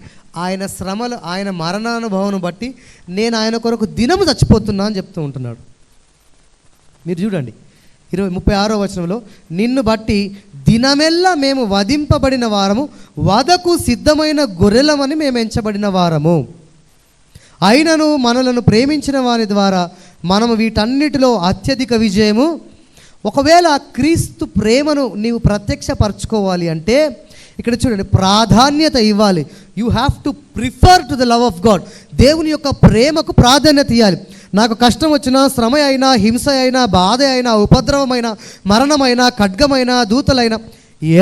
ఆయన శ్రమలు, ఆయన మరణానుభవం బట్టి నేను ఆయన కొరకు దినము చచ్చిపోతున్నా అని చెప్తూ ఉంటున్నాడు. మీరు చూడండి 36వ వచనంలో, నిన్ను బట్టి దినమెల్లా మేము వధింపబడిన వారము, వధకు సిద్ధమైన గొర్రెలమని మేము ఎంచబడిన వారము, అయినను మనలను ప్రేమించిన వారి ద్వారా మనము వీటన్నిటిలో అత్యధిక విజయము. ఒకవేళ క్రీస్తు ప్రేమను నీవు ప్రత్యక్షపరచుకోవాలి అంటే, ఇక్కడ చూడండి, ప్రాధాన్యత ఇవ్వాలి. You have to prefer to the love of God. దేవుని యొక్క ప్రేమకు ప్రాధాన్యత ఇవ్వాలి. నాకు కష్టం వచ్చినా, శ్రమ అయినా, హింస అయినా, బాధ అయినా, ఉపద్రవమైనా, మరణమైనా, ఖడ్గమైనా, దూతలైనా,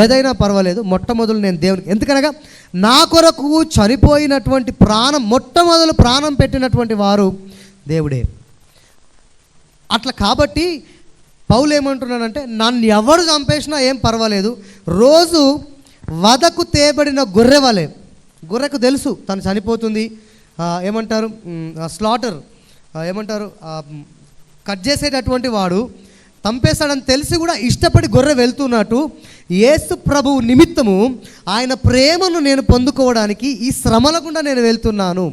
ఏదైనా పర్వాలేదు, మొట్టమొదలు నేను దేవునికి, ఎందుకనగా నా కొరకు చనిపోయినటువంటి మొట్టమొదలు ప్రాణం పెట్టినటువంటి వారు దేవుడే. అట్లా కాబట్టి పౌలు ఏమంటున్నాడంటే, నన్ను ఎవరు చంపేసినా ఏం పర్వాలేదు, రోజు వధకు తేబడిన గొర్రె వలె, గొర్రెకు తెలుసు తను చనిపోతుంది, ఏమంటారు స్లాటర్, ఏమంటారు కట్ చేసేటటువంటి వాడు చంపేస్తాడని తెలిసి కూడా ఇష్టపడి గొర్రె వెళ్తున్నట్టు, యేసు ప్రభువు నిమిత్తము ఆయన ప్రేమను నేను పొందుకోవడానికి ఈ శ్రమల గుండా నేను వెళ్తున్నాను.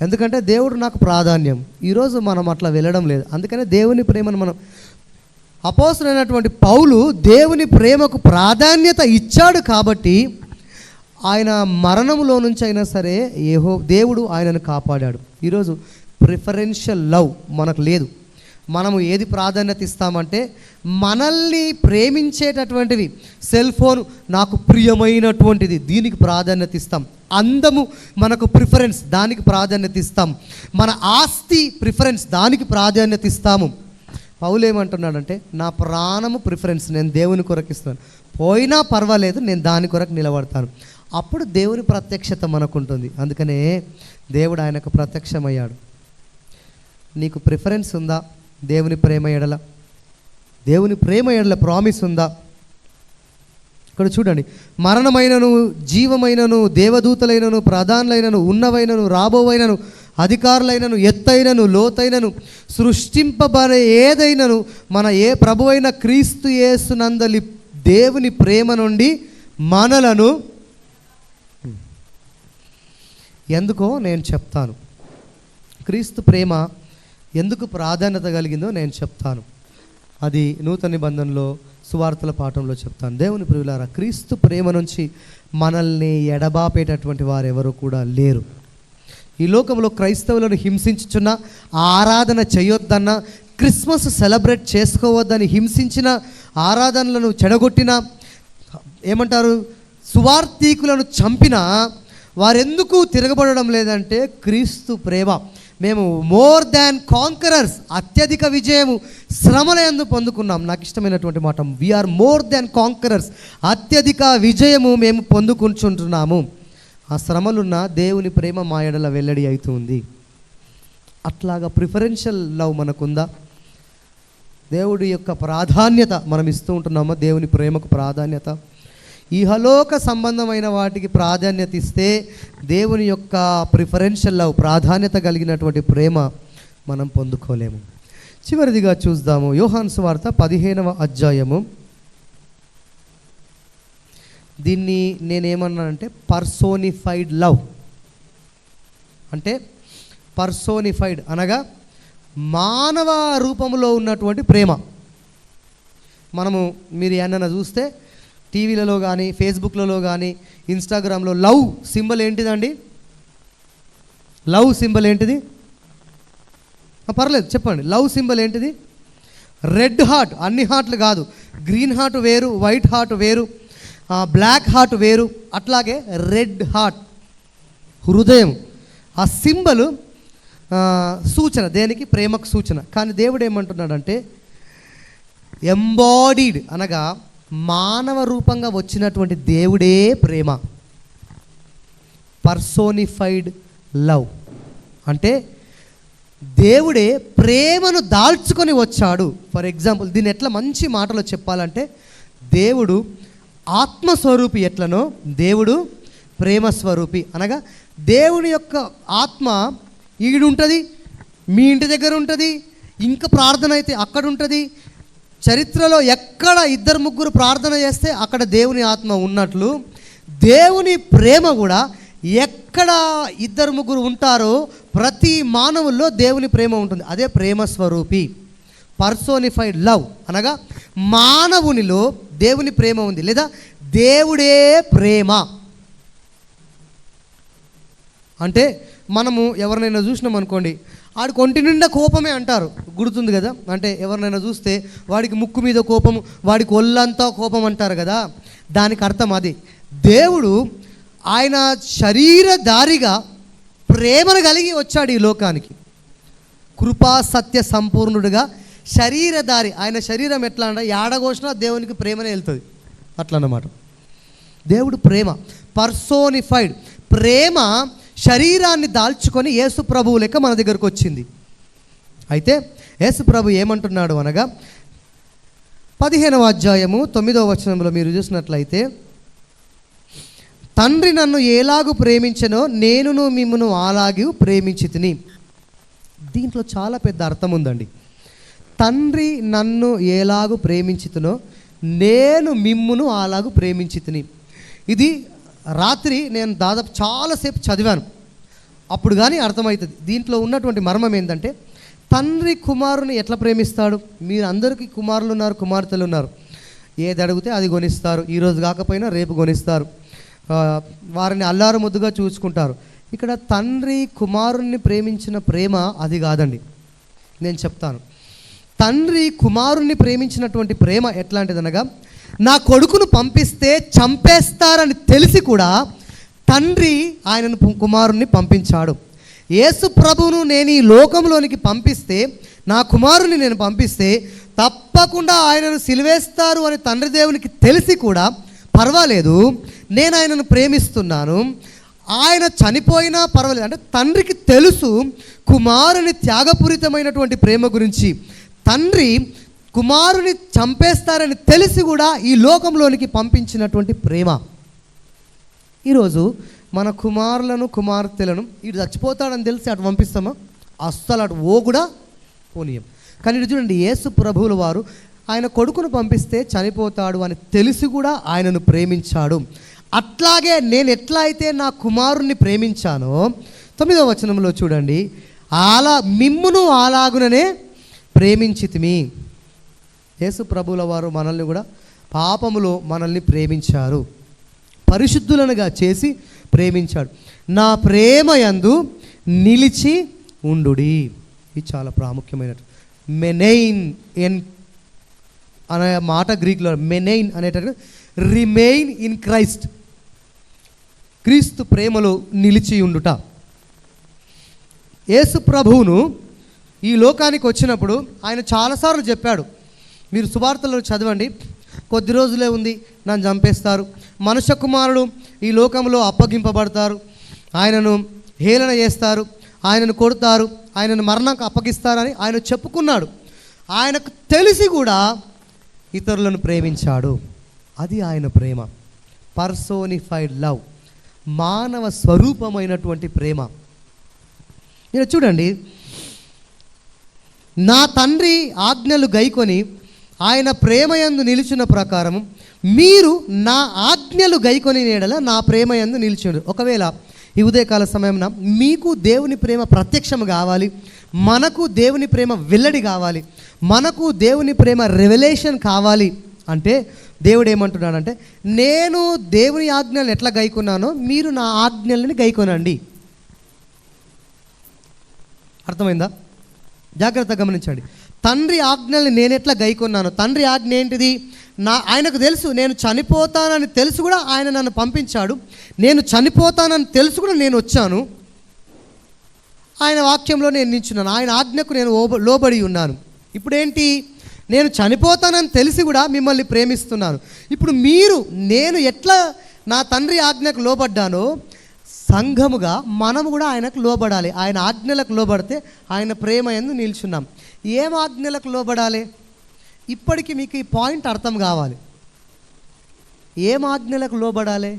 ఎందుకంటే దేవుడు నాకు ప్రాధాన్యం. ఈరోజు మనం అట్లా వెళ్ళడం లేదు. అందుకనే దేవుని ప్రేమను మనం, అపోస్తలుడైనటువంటి పౌలు దేవుని ప్రేమకు ప్రాధాన్యత ఇచ్చాడు కాబట్టి ఆయన మరణంలో నుంచి అయినా సరే దేవుడు ఆయనను కాపాడాడు. ఈరోజు ప్రిఫరెన్షియల్ లవ్ మనకు లేదు. మనము ఏది ప్రాధాన్యత ఇస్తామంటే మనల్ని ప్రేమించేటటువంటివి, సెల్ ఫోన్ నాకు ప్రియమైనటువంటిది, దీనికి ప్రాధాన్యత ఇస్తాం. అందము మనకు ప్రిఫరెన్స్, దానికి ప్రాధాన్యత ఇస్తాం. మన ఆస్తి ప్రిఫరెన్స్, దానికి ప్రాధాన్యత ఇస్తాము. పౌలు ఏమంటున్నాడంటే నా ప్రాణము ప్రిఫరెన్స్, నేను దేవుని కొరకు ఇస్తాను, పోయినా పర్వాలేదు, నేను దాని కొరకు నిలబడతాను. అప్పుడు దేవుని ప్రత్యక్షత మనకుంటుంది. అందుకనే దేవుడు ఆయనకు ప్రత్యక్షమయ్యాడు. నీకు ప్రిఫరెన్స్ ఉందా? దేవుని ప్రేమ ఎడల, దేవుని ప్రేమ ఎడల ప్రామిస్ ఉందా? ఇక్కడ చూడండి, మరణమైనను జీవమైనను దేవదూతలైనను ప్రధానులైనను ఉన్నవైనను రాబోవైనను అధికారులైనను ఎత్తైనను లోతైనను సృష్టింపబడే ఏదైనను మన ప్రభువైన క్రీస్తు యేసునందలి దేవుని ప్రేమ నుండి మనలను, ఎందుకో నేను చెప్తాను. క్రీస్తు ప్రేమ ఎందుకు ప్రాధాన్యత కలిగిందో నేను చెప్తాను. అది నూతన నిబంధనలో సువార్తల పాఠంలో చెప్తాను. దేవుని ప్రియులారా, క్రీస్తు ప్రేమ నుంచి మనల్ని ఎడబాపేటటువంటి వారు ఎవరు కూడా లేరు. ఈ లోకంలో క్రైస్తవులను హింసించుచున్న, ఆరాధన చేయొద్దన్న, క్రిస్మస్ సెలబ్రేట్ చేసుకోవద్దని హింసించిన, ఆరాధనలను చెడగొట్టిన, ఏమంటారు సువార్థికులను చంపిన వారెందుకు తిరగబడడం లేదంటే క్రీస్తు ప్రేమ. మేము మోర్ దాన్ కాంకరర్స్, అత్యధిక విజయము శ్రమల యందు పొందుకున్నాం. నాకు ఇష్టమైనటువంటి మాట, వీఆర్ మోర్ దాన్ కాంకరర్స్, అత్యధిక విజయము మేము పొందుకుంటున్నాము. ఆ శ్రమలున్న దేవుని ప్రేమ మా ఎడల వెల్లడి అవుతుంది. అట్లాగా ప్రిఫరెన్షియల్ లవ్ మనకుందా? దేవుడి యొక్క ప్రాధాన్యత మనం ఇస్తూ ఉంటున్నామా? దేవుని ప్రేమకు ప్రాధాన్యత. ఇహలోక సంబంధమైన వాటికి ప్రాధాన్యత ఇస్తే దేవుని యొక్క ప్రిఫరెన్షియల్ లవ్, ప్రాధాన్యత కలిగినటువంటి ప్రేమ మనం పొందుకోలేము. చివరిదిగా చూద్దాము, యోహాను సువార్త 15వ అధ్యాయము. దీన్ని నేనేమన్నానంటే పర్సోనిఫైడ్ లవ్. అంటే పర్సోనిఫైడ్ అనగా మానవ రూపంలో ఉన్నటువంటి ప్రేమ. మనము మీరు ఏమన్నా చూస్తే టీవీలలో కానీ ఫేస్బుక్లలో కానీ ఇన్స్టాగ్రామ్లో లవ్ సింబల్ ఏంటిదండి? లవ్ సింబల్ ఏంటిది? పర్లేదు చెప్పండి. లవ్ సింబల్ ఏంటిది? Red heart. అన్ని హార్ట్లు కాదు, గ్రీన్ హార్ట్ వేరు, వైట్ హార్ట్ వేరు, బ్లాక్ హార్ట్ వేరు. అట్లాగే రెడ్ హార్ట్, హృదయం. ఆ సింబల్ సూచన, దేనికి? ప్రేమకు సూచన. కానీ దేవుడు ఏమంటున్నాడంటే ఎంబాడీడ్ అనగా మానవ రూపంగా వచ్చినటువంటి దేవుడే ప్రేమ. పర్సోనిఫైడ్ లవ్ అంటే దేవుడే ప్రేమను దాల్చుకొని వచ్చాడు. ఫర్ ఎగ్జాంపుల్, దీన్ని ఎట్లా మంచి మాటలో చెప్పాలంటే, దేవుడు ఆత్మస్వరూపి ఎట్లనో దేవుడు ప్రేమస్వరూపి. అనగా దేవుని యొక్క ఆత్మ ఈడుంటుంది, మీ ఇంటి దగ్గర ఉంటుంది, ఇంకా ప్రార్థన అయితే అక్కడ ఉంటుంది. చరిత్రలో ఎక్కడ 2-3 ప్రార్థన చేస్తే అక్కడ దేవుని ఆత్మ ఉన్నట్లు, దేవుని ప్రేమ కూడా ఎక్కడ 2-3 ఉంటారో ప్రతి మానవుల్లో దేవుని ప్రేమ ఉంటుంది. అదే ప్రేమ స్వరూపి, పర్సోనిఫైడ్ లవ్. అనగా మానవునిలో దేవుని ప్రేమ ఉంది, లేదా దేవుడే ప్రేమ. అంటే మనము ఎవరినైనా చూసినాం అనుకోండి, ఆడికి ఒంటి నిండా కోపమే అంటారు, గుర్తుంది కదా. అంటే ఎవరినైనా చూస్తే వాడికి ముక్కు మీద కోపము, వాడికి ఒళ్ళంతా కోపం అంటారు కదా. దానికి అర్థం అది. దేవుడు ఆయన శరీరధారిగా ప్రేమను కలిగి వచ్చాడు ఈ లోకానికి. కృపా సత్య సంపూర్ణుడుగా శరీరధారి. ఆయన శరీరం ఎట్లా అంటే ఏడగోసినా దేవునికి ప్రేమనే వెళ్తుంది, అట్లా అన్నమాట. దేవుడు ప్రేమ, పర్సోనిఫైడ్ ప్రేమ శరీరాన్ని దాల్చుకొని యేసు ప్రభువు లెక్క మన దగ్గరకు వచ్చింది. అయితే యేసు ప్రభు ఏమంటున్నాడు అనగా 15వ అధ్యాయము 9వ వచనంలో మీరు చూసినట్లయితే, తండ్రి నన్ను ఎలాగూ ప్రేమించెనో నేనును మిమ్మును అలాగూ ప్రేమించితిని. దీంట్లో చాలా పెద్ద అర్థం ఉందండి. తండ్రి నన్ను ఎలాగూ ప్రేమించితినో నేను మిమ్మును అలాగూ ప్రేమించితిని. ఇది రాత్రి నేను దాదాపు చాలాసేపు చదివాను. అప్పుడు కానీ అర్థమవుతుంది. దీంట్లో ఉన్నటువంటి మర్మం ఏంటంటే, తండ్రి కుమారుని ఎట్లా ప్రేమిస్తాడు? మీరు అందరికీ కుమారులు ఉన్నారు, కుమార్తెలు ఉన్నారు. ఏది అడిగితే అది కొనిస్తారు. ఈరోజు కాకపోయినా రేపు కొనిస్తారు. వారిని అల్లారు ముద్దుగా చూసుకుంటారు. ఇక్కడ తండ్రి కుమారుణ్ణి ప్రేమించిన ప్రేమ అది కాదండి. నేను చెప్తాను. తండ్రి కుమారుణ్ణి ప్రేమించినటువంటి ప్రేమ ఎట్లాంటిదనగా, నా కొడుకును పంపిస్తే చంపేస్తారని తెలిసి కూడా తండ్రి ఆయనను కుమారుణ్ణి పంపించాడు. యేసు ప్రభువును నేను ఈ లోకంలోనికి పంపిస్తే, నా కుమారుని నేను పంపిస్తే తప్పకుండా ఆయనను సిలువేస్తారు అని తండ్రి దేవునికి తెలిసి కూడా పర్వాలేదు, నేను ఆయనను ప్రేమిస్తున్నాను, ఆయన చనిపోయినా పర్వాలేదు. అంటే తండ్రికి తెలుసు కుమారుని త్యాగపూరితమైనటువంటి ప్రేమ గురించి. తండ్రి కుమారుని చంపేస్తారని తెలిసి కూడా ఈ లోకంలోనికి పంపించినటువంటి ప్రేమ. ఈరోజు మన కుమారులను కుమార్తెలను ఇటు చచ్చిపోతాడని తెలిసి అటు పంపిస్తామా? అస్సలు అటు కూడా పోనీయం. కానీ ఇటు చూడండి, యేసు ప్రభువుల వారు ఆయన కొడుకును పంపిస్తే చనిపోతాడు అని తెలిసి కూడా ఆయనను ప్రేమించాడు. అట్లాగే నేను ఎట్లా అయితే నా కుమారుణ్ణి ప్రేమించానో 9వ వచనంలో చూడండి, మిమ్మును అలాగుననే ప్రేమించితిమి. యేసు ప్రభువుల వారు మనల్ని కూడా పాపములో మనల్ని ప్రేమించారు, పరిశుద్ధులనుగా చేసి ప్రేమించాడు. నా ప్రేమ యందు నిలిచి ఉండుడి. ఇది చాలా ప్రాముఖ్యమైనది. మెనైన్ ఎన్ అనే మాట గ్రీక్లో మెనైన్ అనేటట్టు రిమైన్ ఇన్ క్రైస్ట్, క్రీస్తు ప్రేమలో నిలిచి ఉండుట. యేసు ప్రభువును ఈ లోకానికి వచ్చినప్పుడు ఆయన చాలాసార్లు చెప్పాడు. మీరు సువార్తలో చదవండి, కొద్ది రోజులే ఉంది, నన్ను చంపేస్తారు, మనుష్య కుమారుడు ఈ లోకంలో అప్పగింపబడతారు, ఆయనను హేళన చేస్తారు, ఆయనను కొడతారు, ఆయనను మరణానికి అప్పగిస్తారని ఆయన చెప్పుకున్నాడు. ఆయనకు తెలిసి కూడా ఇతరులను ప్రేమించాడు. అది ఆయన ప్రేమ. పర్సోనిఫైడ్ లవ్, మానవ స్వరూపమైనటువంటి ప్రేమ. మీరు చూడండి, నా తండ్రి ఆజ్ఞలు గైకొని ఆయన ప్రేమయందు నిలిచిన ప్రకారము మీరు నా ఆజ్ఞలు గైకొని నేడల నా ప్రేమయందు నిలిచిండు. ఒకవేళ ఈ ఉదయకాల సమయంలో మీకు దేవుని ప్రేమ ప్రత్యక్షం కావాలి, మనకు దేవుని ప్రేమ వెల్లడి కావాలి, మనకు దేవుని ప్రేమ రెవల్యూషన్ కావాలి అంటే దేవుడు ఏమంటున్నాడంటే, నేను దేవుని ఆజ్ఞలను ఎట్లా గైకొన్నానో మీరు నా ఆజ్ఞలని గైకొనండి. అర్థమైందా? జాగ్రత్త గమనించండి. తండ్రి ఆజ్ఞల్ని నేను ఎట్లా గైకొన్నాను? తండ్రి ఆజ్ఞ ఏంటిది? ఆయనకు తెలుసు నేను చనిపోతానని తెలుసు కూడా ఆయన నన్ను పంపించాడు. నేను చనిపోతానని తెలుసు కూడా నేను వచ్చాను. ఆయన వాక్యంలో నేను నిల్చున్నాను, ఆయన ఆజ్ఞకు నేను లోబడి ఉన్నాను. ఇప్పుడేంటి? నేను చనిపోతానని తెలిసి కూడా మిమ్మల్ని ప్రేమిస్తున్నాను. ఇప్పుడు నేను ఎట్లా నా తండ్రి ఆజ్ఞకు లోబడ్డానో సంఘముగా మనము కూడా ఆయనకు లోబడాలి. ఆయన ఆజ్ఞలకు లోబడితే ఆయన ప్రేమ యందు నిల్చున్నాం. ఏం ఆజ్ఞలకు లోబడాలి? ఇప్పటికీ మీకు ఈ పాయింట్ అర్థం కావాలి. ఏం ఆజ్ఞలకు లోబడాలి?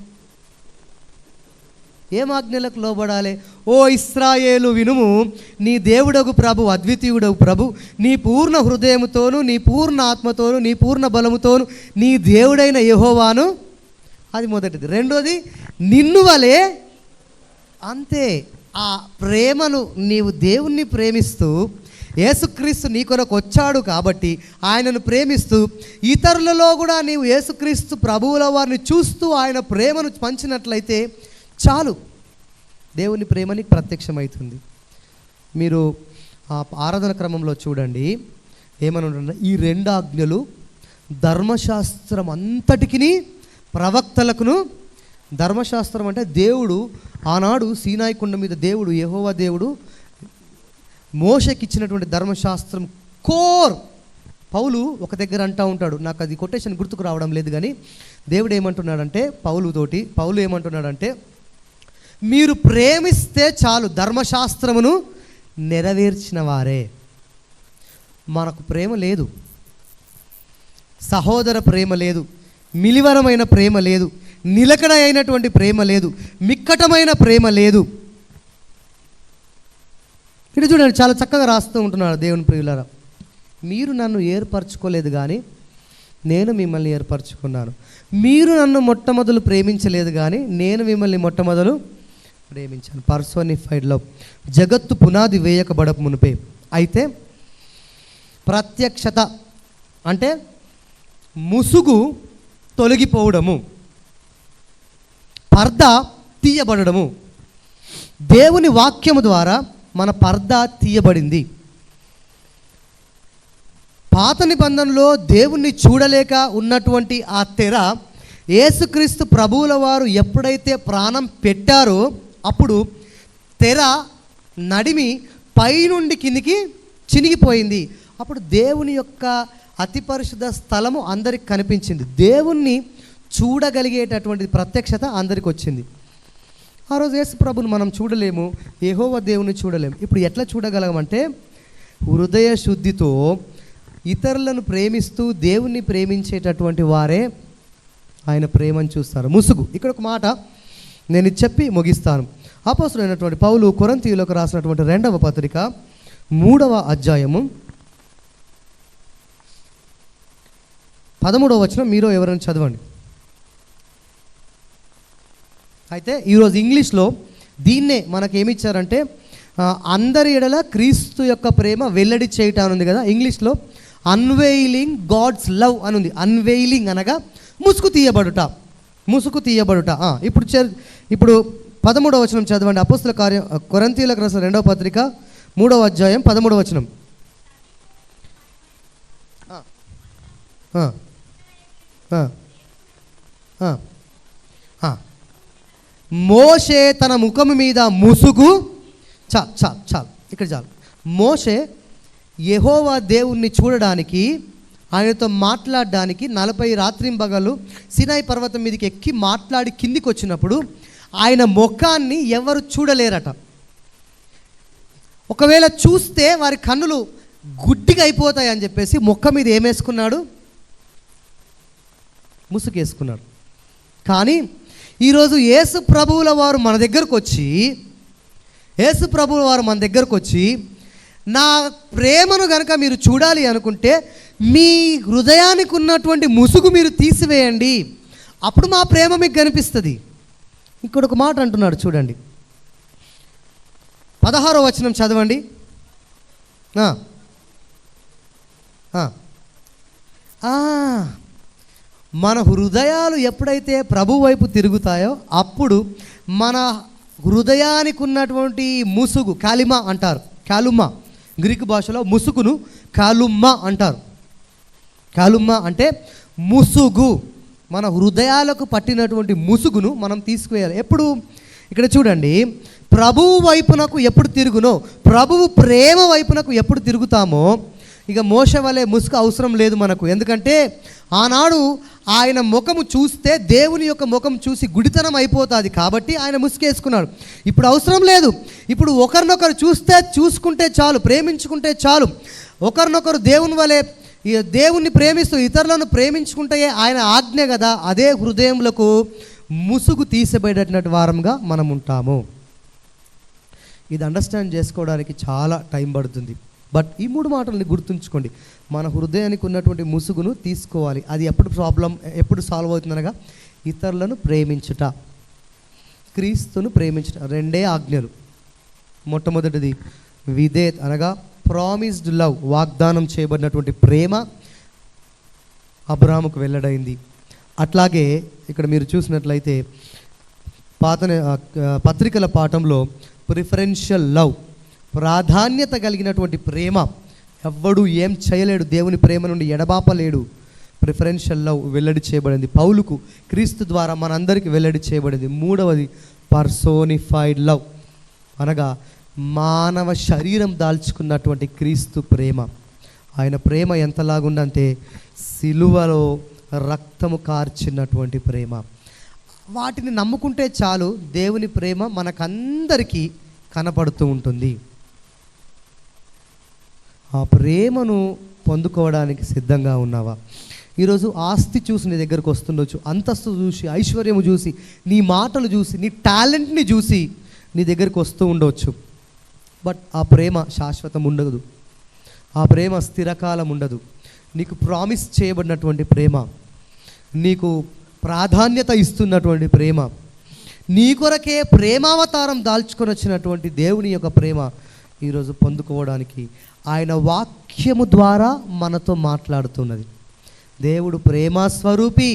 ఏం ఆజ్ఞలకు లోబడాలి? ఓ ఇశ్రాయేలు వినుము, నీ దేవుడగు ప్రభు, అద్వితీయుడగు ప్రభు, నీ పూర్ణ హృదయముతోను, నీ పూర్ణ ఆత్మతోను, నీ పూర్ణ బలముతోను నీ దేవుడైన యెహోవాను. అది మొదటిది. రెండోది, నిన్ను వలే. అంతే. ఆ ప్రేమను నీవు దేవుణ్ణి ప్రేమిస్తూ, యేసుక్రీస్తు నీ కొరకు వచ్చాడు కాబట్టి ఆయనను ప్రేమిస్తూ, ఇతరులలో కూడా నీవు యేసుక్రీస్తు ప్రభువుల వారిని చూస్తూ ఆయన ప్రేమను పంచినట్లయితే చాలు, దేవుని ప్రేమ నీకు ప్రత్యక్షమవుతుంది. మీరు ఆ ఆరాధన క్రమంలో చూడండి, ఏమనుంటుందంటే, ఈ 2 ఆజ్ఞలు ధర్మశాస్త్రం అంతటికి ప్రవక్తలకును. ధర్మశాస్త్రం అంటే దేవుడు ఆనాడు సీనాయి కొండ మీద దేవుడు, యెహోవా దేవుడు మోషేకి ఇచ్చినటువంటి ధర్మశాస్త్రం కోర్. పౌలు ఒక దగ్గర అంటూ ఉంటాడు, నాకు అది కొటేషన్ గుర్తుకు రావడం లేదు, కానీ దేవుడు ఏమంటున్నాడంటే పౌలు ఏమంటున్నాడంటే, మీరు ప్రేమిస్తే చాలు, ధర్మశాస్త్రమును నెరవేర్చిన వారే. మనకు ప్రేమ లేదు, సహోదర ప్రేమ లేదు, మిలివరమైన ప్రేమ లేదు, నిలకడ అయినటువంటి ప్రేమ లేదు, మిక్కటమైన ప్రేమ లేదు. ఇక్కడ చూడండి, చాలా చక్కగా రాస్తూ ఉంటున్నాడు దేవుని ప్రియులారా. మీరు నన్ను ఏర్పరచుకోలేదు కానీ నేను మిమ్మల్ని ఏర్పరచుకున్నాను. మీరు నన్ను మొట్టమొదలు ప్రేమించలేదు కానీ నేను మిమ్మల్ని మొట్టమొదలు ప్రేమించాను. పర్సోనిఫైడ్ లవ్. జగత్తు పునాది వేయకబడక మునిపే. అయితే ప్రత్యక్షత అంటే ముసుగు తొలగిపోవడము, పర్ద తీయబడము. దేవుని వాక్యము ద్వారా మన పర్ద తీయబడింది. పాత నిబంధనలో దేవుణ్ణి చూడలేక ఉన్నటువంటి ఆ తెర యేసుక్రీస్తు ప్రభువుల వారు ఎప్పుడైతే ప్రాణం పెట్టారో అప్పుడు తెర నడిమి పైనుండి కిందికి చినిగిపోయింది. అప్పుడు దేవుని యొక్క అతి పరిశుద్ధ స్థలము అందరికి కనిపించింది. దేవుణ్ణి చూడగలిగేటటువంటి ప్రత్యక్షత అందరికి వచ్చింది. ఆ రోజు యేసు ప్రభుని మనం చూడలేము, యెహోవా దేవుని చూడలేము. ఇప్పుడు ఎట్లా చూడగలమంటే హృదయ శుద్ధితో ఇతరులను ప్రేమిస్తూ దేవుణ్ణి ప్రేమించేటటువంటి వారే ఆయన ప్రేమను చూస్తారు. ముసుగు. ఇక్కడ ఒక మాట నేను చెప్పి ముగిస్తాను. అపోస్తలుడైనటువంటి పౌలు కొరింథీయులకు రాసినటువంటి 2వ పత్రిక 3వ అధ్యాయము 13వ వచనం మీరు ఎవరైనా చదవండి. అయితే ఈరోజు ఇంగ్లీష్లో దీన్నే మనకేమిచ్చారంటే అందరి ఎడల క్రీస్తు యొక్క ప్రేమ వెల్లడి చేయటం ఉంది కదా. ఇంగ్లీష్లో అన్వెయిలింగ్ గాడ్స్ లవ్ అని ఉంది. అన్వెయిలింగ్ అనగా ముసుగు తీయబడుట, ముసుగు తీయబడుట. ఇప్పుడు 13వ వచనం చదవండి. అపోస్తల కార్యం కొరింథీయులకు రాసిన 2వ పత్రిక 3వ అధ్యాయం 13వ వచనం. మోషే తన ముఖము మీద ముసుగు చాలు ఇక్కడ చాలు. మోషే యెహోవా దేవుణ్ణి చూడడానికి, ఆయనతో మాట్లాడడానికి 40 రాత్రింబగళ్ళు సినాయి పర్వతం మీదకి ఎక్కి మాట్లాడి కిందికి వచ్చినప్పుడు ఆయన ముఖాన్ని ఎవరు చూడలేరట. ఒకవేళ చూస్తే వారి కన్నులు గుడ్డిగా అయిపోతాయి అని చెప్పేసి ముఖం మీద ఏమేసుకున్నాడు? ముసుగేసుకున్నాడు. కానీ ఈరోజు యేసు ప్రభువుల వారు మన దగ్గరకు వచ్చి నా ప్రేమను కనుక మీరు చూడాలి అనుకుంటే మీ హృదయానికి ఉన్నటువంటి ముసుగు మీరు తీసివేయండి, అప్పుడు మా ప్రేమ మీకు కనిపిస్తుంది. ఇక్కడ ఒక మాట అంటున్నాడు చూడండి. 16వ వచనం చదవండి. మన హృదయాలు ఎప్పుడైతే ప్రభు వైపు తిరుగుతాయో అప్పుడు మన హృదయానికి ఉన్నటువంటి ముసుగు, కాలిమా అంటారు, కాలుమ్మా గ్రీకు భాషలో ముసుగును కాలుమ్మా అంటారు. కాలుమ్మా అంటే ముసుగు. మన హృదయాలకు పట్టినటువంటి ముసుగును మనం తీసుకువేయాలి. ఎప్పుడు? ఇక్కడ చూడండి, ప్రభువు వైపునకు ఎప్పుడు తిరుగునో, ప్రభువు ప్రేమ వైపునకు ఎప్పుడు తిరుగుతామో, ఇక మోషే వలె ముసుగు అవసరం లేదు మనకు. ఎందుకంటే ఆనాడు ఆయన ముఖము చూస్తే దేవుని యొక్క ముఖం చూసి గుడితనం అయిపోతుంది కాబట్టి ఆయన ముసుగేసుకున్నాడు. ఇప్పుడు అవసరం లేదు. ఇప్పుడు ఒకరినొకరు చూసుకుంటే చాలు, ప్రేమించుకుంటే చాలు. ఒకరినొకరు దేవుని వలె దేవుణ్ణి ప్రేమిస్తూ ఇతరులను ప్రేమించుకుంటే ఆయన ఆజ్ఞ కదా. అదే హృదయములకు ముసుగు తీసిబడేటటువంటి వారంగా మనం ఉంటాము. ఇది అండర్స్టాండ్ చేసుకోవడానికి చాలా టైం పడుతుంది. బట్ ఈ 3 మాటలని గుర్తుంచుకోండి. మన హృదయానికి ఉన్నటువంటి ముసుగును తీసుకోవాలి. అది ఎప్పుడు సాల్వ్ అవుతుందనగా ఇతరులను ప్రేమించుట, క్రీస్తును ప్రేమించుట. 2 ఆజ్ఞలు. మొట్టమొదటిది విధేయత అనగా ప్రామిస్డ్ లవ్, వాగ్దానం చేయబడినటువంటి ప్రేమ అబ్రాహాముకు వెల్లడైంది. అట్లాగే ఇక్కడ మీరు చూసినట్లయితే పత్రికల పాఠంలో ప్రిఫరెన్షియల్ లవ్, ప్రాధాన్యత కలిగినటువంటి ప్రేమ. ఎవ్వడు ఏం చేయలేడు, దేవుని ప్రేమ నుండి ఎడబాపలేడు. ప్రిఫరెన్షియల్ లవ్ వెల్లడి చేయబడింది పౌలుకు, క్రీస్తు ద్వారా మనందరికీ వెల్లడి చేయబడింది. 3వది పర్సోనిఫైడ్ లవ్ అనగా మానవ శరీరం దాల్చుకున్నటువంటి క్రీస్తు ప్రేమ. ఆయన ప్రేమ ఎంతలాగుందంటే సిలువలో రక్తము కార్చినటువంటి ప్రేమ. వాటిని నమ్ముకుంటే చాలు, దేవుని ప్రేమ మనకందరికీ కనపడుతూ ఉంటుంది. ఆ ప్రేమను పొందుకోవడానికి సిద్ధంగా ఉన్నావా? ఈరోజు ఆస్తి చూసి నీ దగ్గరకు వస్తుండొచ్చు, అంతస్తు చూసి, ఐశ్వర్యము చూసి, నీ మాటలు చూసి, నీ టాలెంట్ని చూసి నీ దగ్గరకు వస్తూ ఉండవచ్చు. బట్ ఆ ప్రేమ శాశ్వతం ఉండదు, ఆ ప్రేమ స్థిరకాలం ఉండదు. నీకు ప్రామిస్ చేయబడినటువంటి ప్రేమ, నీకు ప్రాధాన్యత ఇస్తున్నటువంటి ప్రేమ, నీ కొరకే ప్రేమావతారం దాల్చుకొని వచ్చినటువంటి దేవుని యొక్క ప్రేమ ఈరోజు పొందుకోవడానికి ఆయన వాక్యము ద్వారా మనతో మాట్లాడుతున్నది. దేవుడు ప్రేమ స్వరూపి.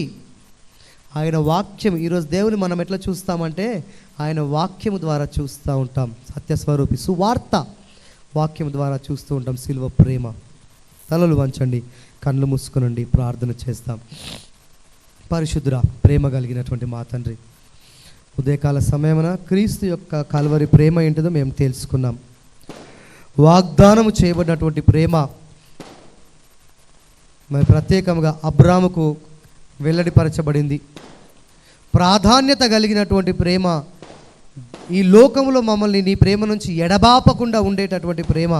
ఆయన వాక్యం, ఈరోజు దేవుని మనం ఎట్లా చూస్తామంటే ఆయన వాక్యము ద్వారా చూస్తూ ఉంటాం. సత్యస్వరూపి, సువార్త వాక్యం ద్వారా చూస్తూ ఉంటాం. సిలువ ప్రేమ. తలలు వంచండి, కళ్ళు మూసుకునండి, ప్రార్థన చేస్తాం. పరిశుద్ధురా, ప్రేమ కలిగినటువంటి మా తండ్రి, ఉదయకాల సమయమున క్రీస్తు యొక్క కల్వరి ప్రేమ ఏంటిదో మేము తెలుసుకున్నాం. వాగ్దానము చేయబడినటువంటి ప్రేమ మరి ప్రత్యేకంగా అబ్రాముకు వెల్లడిపరచబడింది. ప్రాధాన్యత కలిగినటువంటి ప్రేమ, ఈ లోకంలో మమ్మల్ని నీ ప్రేమ నుంచి ఎడబాపకుండా ఉండేటటువంటి ప్రేమ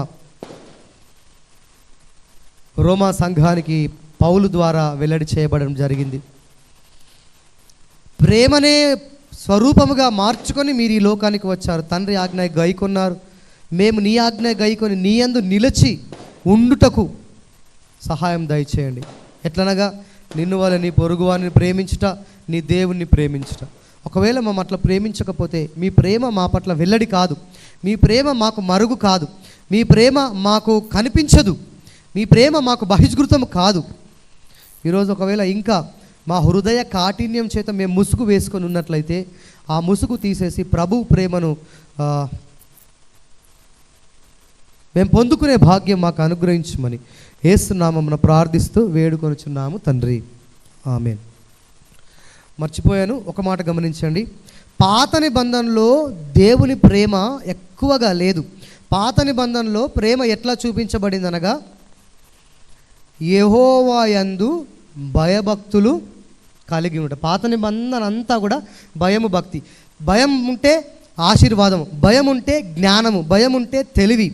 రోమా సంఘానికి పౌలు ద్వారా వెల్లడి చేయబడడం జరిగింది. ప్రేమనే స్వరూపముగా మార్చుకొని మీరు ఈ లోకానికి వచ్చారు. తండ్రి ఆజ్ఞ గైకొన్నారు, మేము నీ ఆజ్ఞ గైకొని నీ యందు నిలిచి ఉండుటకు సహాయం దయచేయండి. ఎట్లనగా నిన్ను వల్ల నీ పొరుగువారిని ప్రేమించుట, నీ దేవుణ్ణి ప్రేమించుట. ఒకవేళ మేము అట్లా ప్రేమించకపోతే మీ ప్రేమ మా పట్ల వెల్లడి కాదు, మీ ప్రేమ మాకు మరుగు కాదు, మీ ప్రేమ మాకు కనిపించదు, మీ ప్రేమ మాకు బహిష్కృతం కాదు. ఈరోజు ఒకవేళ ఇంకా మా హృదయ కాఠిన్యం చేత మేము ముసుగు వేసుకొని ఉన్నట్లయితే ఆ ముసుగు తీసేసి ప్రభు ప్రేమను మేము పొందుకునే భాగ్యం మాకు అనుగ్రహించమని యేసు నామమున ప్రార్థిస్తూ వేడుకొనుచున్నాము తండ్రి, ఆమేన్. మర్చిపోయాను, ఒక మాట గమనించండి. పాత నిబంధనలో దేవుని ప్రేమ ఎక్కువగా లేదు. పాత నిబంధనలో ప్రేమ ఎట్లా చూపించబడింది అనగా, యెహోవా యందు భయభక్తులు కలిగి ఉంటాయి. పాత నిబంధన అంతా కూడా భయము, భక్తి. భయం ఉంటే ఆశీర్వాదము, భయం ఉంటే జ్ఞానము, భయం ఉంటే తెలివి,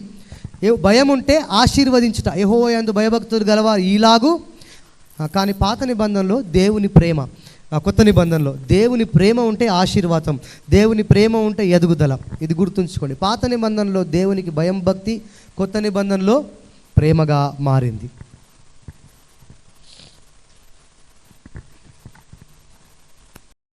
భయం ఉంటే ఆశీర్వదించుట. యెహోవా యందు భయభక్తులు గలవారు ఈలాగు. కానీ పాత నిబంధనలో దేవుని ప్రేమ, కొత్త నిబంధనలో దేవుని ప్రేమ ఉంటే ఆశీర్వాదం, దేవుని ప్రేమ ఉంటే ఎదుగుదల. ఇది గుర్తుంచుకోండి. పాత నిబంధనలో దేవునికి భయం, భక్తి, కొత్త నిబంధనలో ప్రేమగా మారింది.